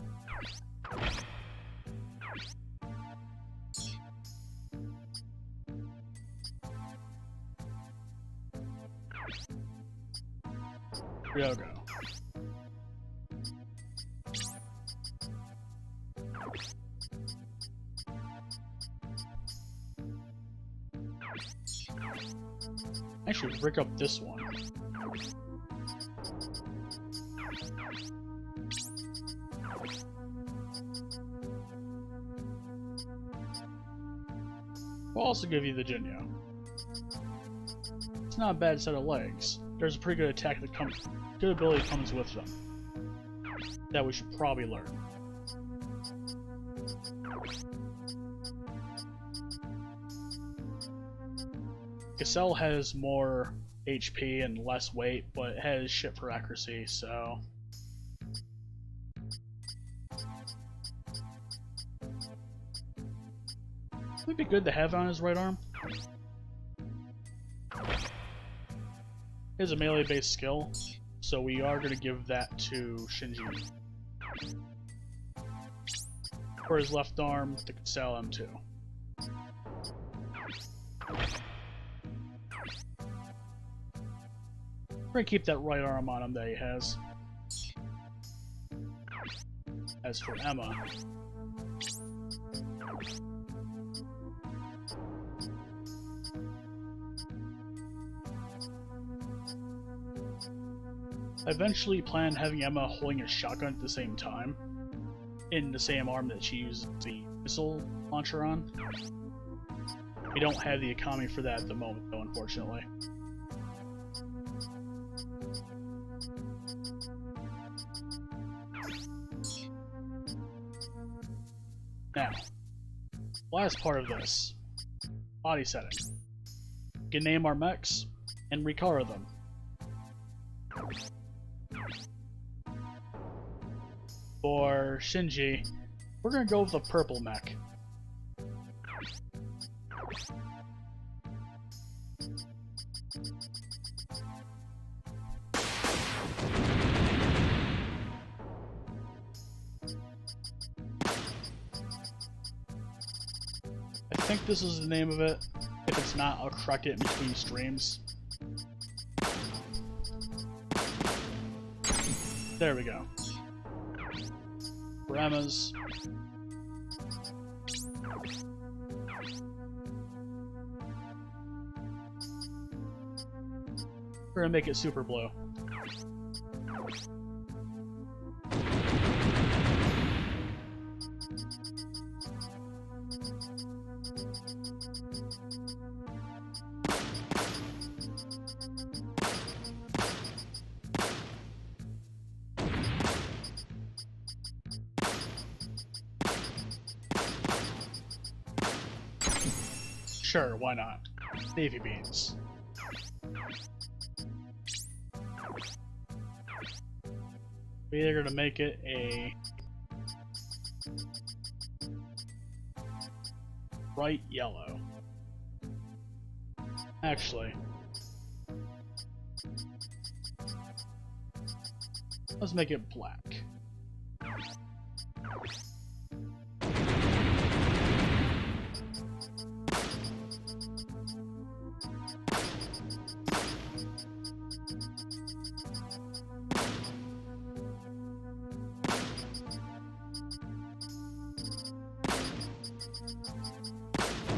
Ryogo. Actually, rig up this one. We'll also give you the Jinyo. It's not a bad set of legs. There's a pretty good attack that good ability comes with them that we should probably learn. Cassell has more HP and less weight, but it has shit for accuracy, so... It would be good to have on his right arm. It is a melee-based skill, so we are going to give that to Shinji. For his left arm, to Cassell M2. We're gonna keep that right arm on him that he has. As for Emma, I eventually plan having Emma holding a shotgun at the same time, in the same arm that she uses the missile launcher on. We don't have the economy for that at the moment, though, unfortunately. Now, last part of this, body setting. We can name our mechs and recolor them. For Shinji, we're gonna go with a purple mech. I think this is the name of it. If it's not, I'll correct it in between streams. There we go. For Emma's. We're gonna make it super blue. Sure, why not? Navy beans. We're either gonna make it a bright yellow. Actually, let's make it black.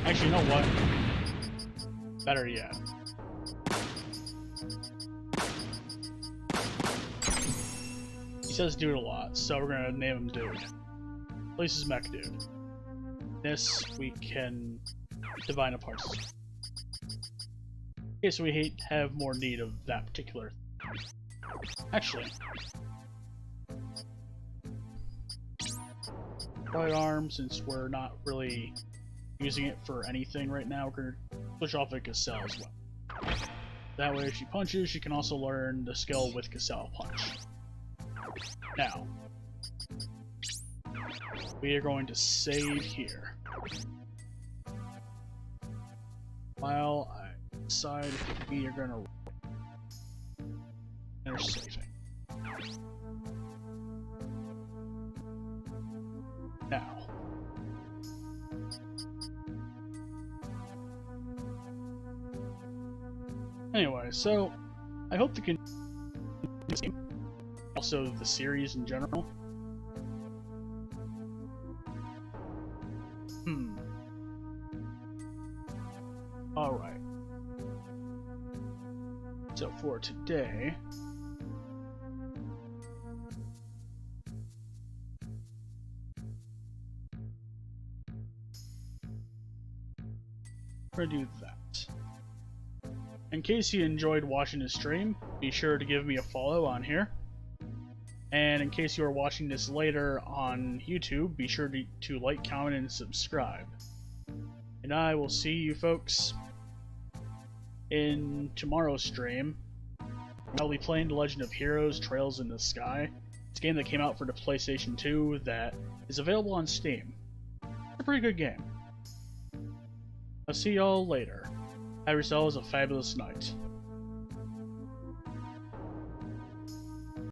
Actually, you know what? Better yet. He says dude a lot, so we're gonna name him Dude. At least he's mech dude. This we can divine apart. Okay, so we have more need of that particular. Actually, right arm, since we're not really using it for anything right now, we're gonna push off at Cassell as well. That way if she punches, she can also learn the skill with Cassell Punch. Now, we are going to save here. While I decide if we are gonna finish saving. Now, anyway, so I hope to continue this game, also the series in general. Alright. for today. We're gonna do that. In case you enjoyed watching the stream, be sure to give me a follow on here. And in case you are watching this later on YouTube, be sure to like, comment, and subscribe. And I will see you folks in tomorrow's stream. I'll be playing The Legend of Heroes Trails in the Sky. It's a game that came out for the PlayStation 2 that is available on Steam. It's a pretty good game. I'll see y'all later. Have yourselves a fabulous night.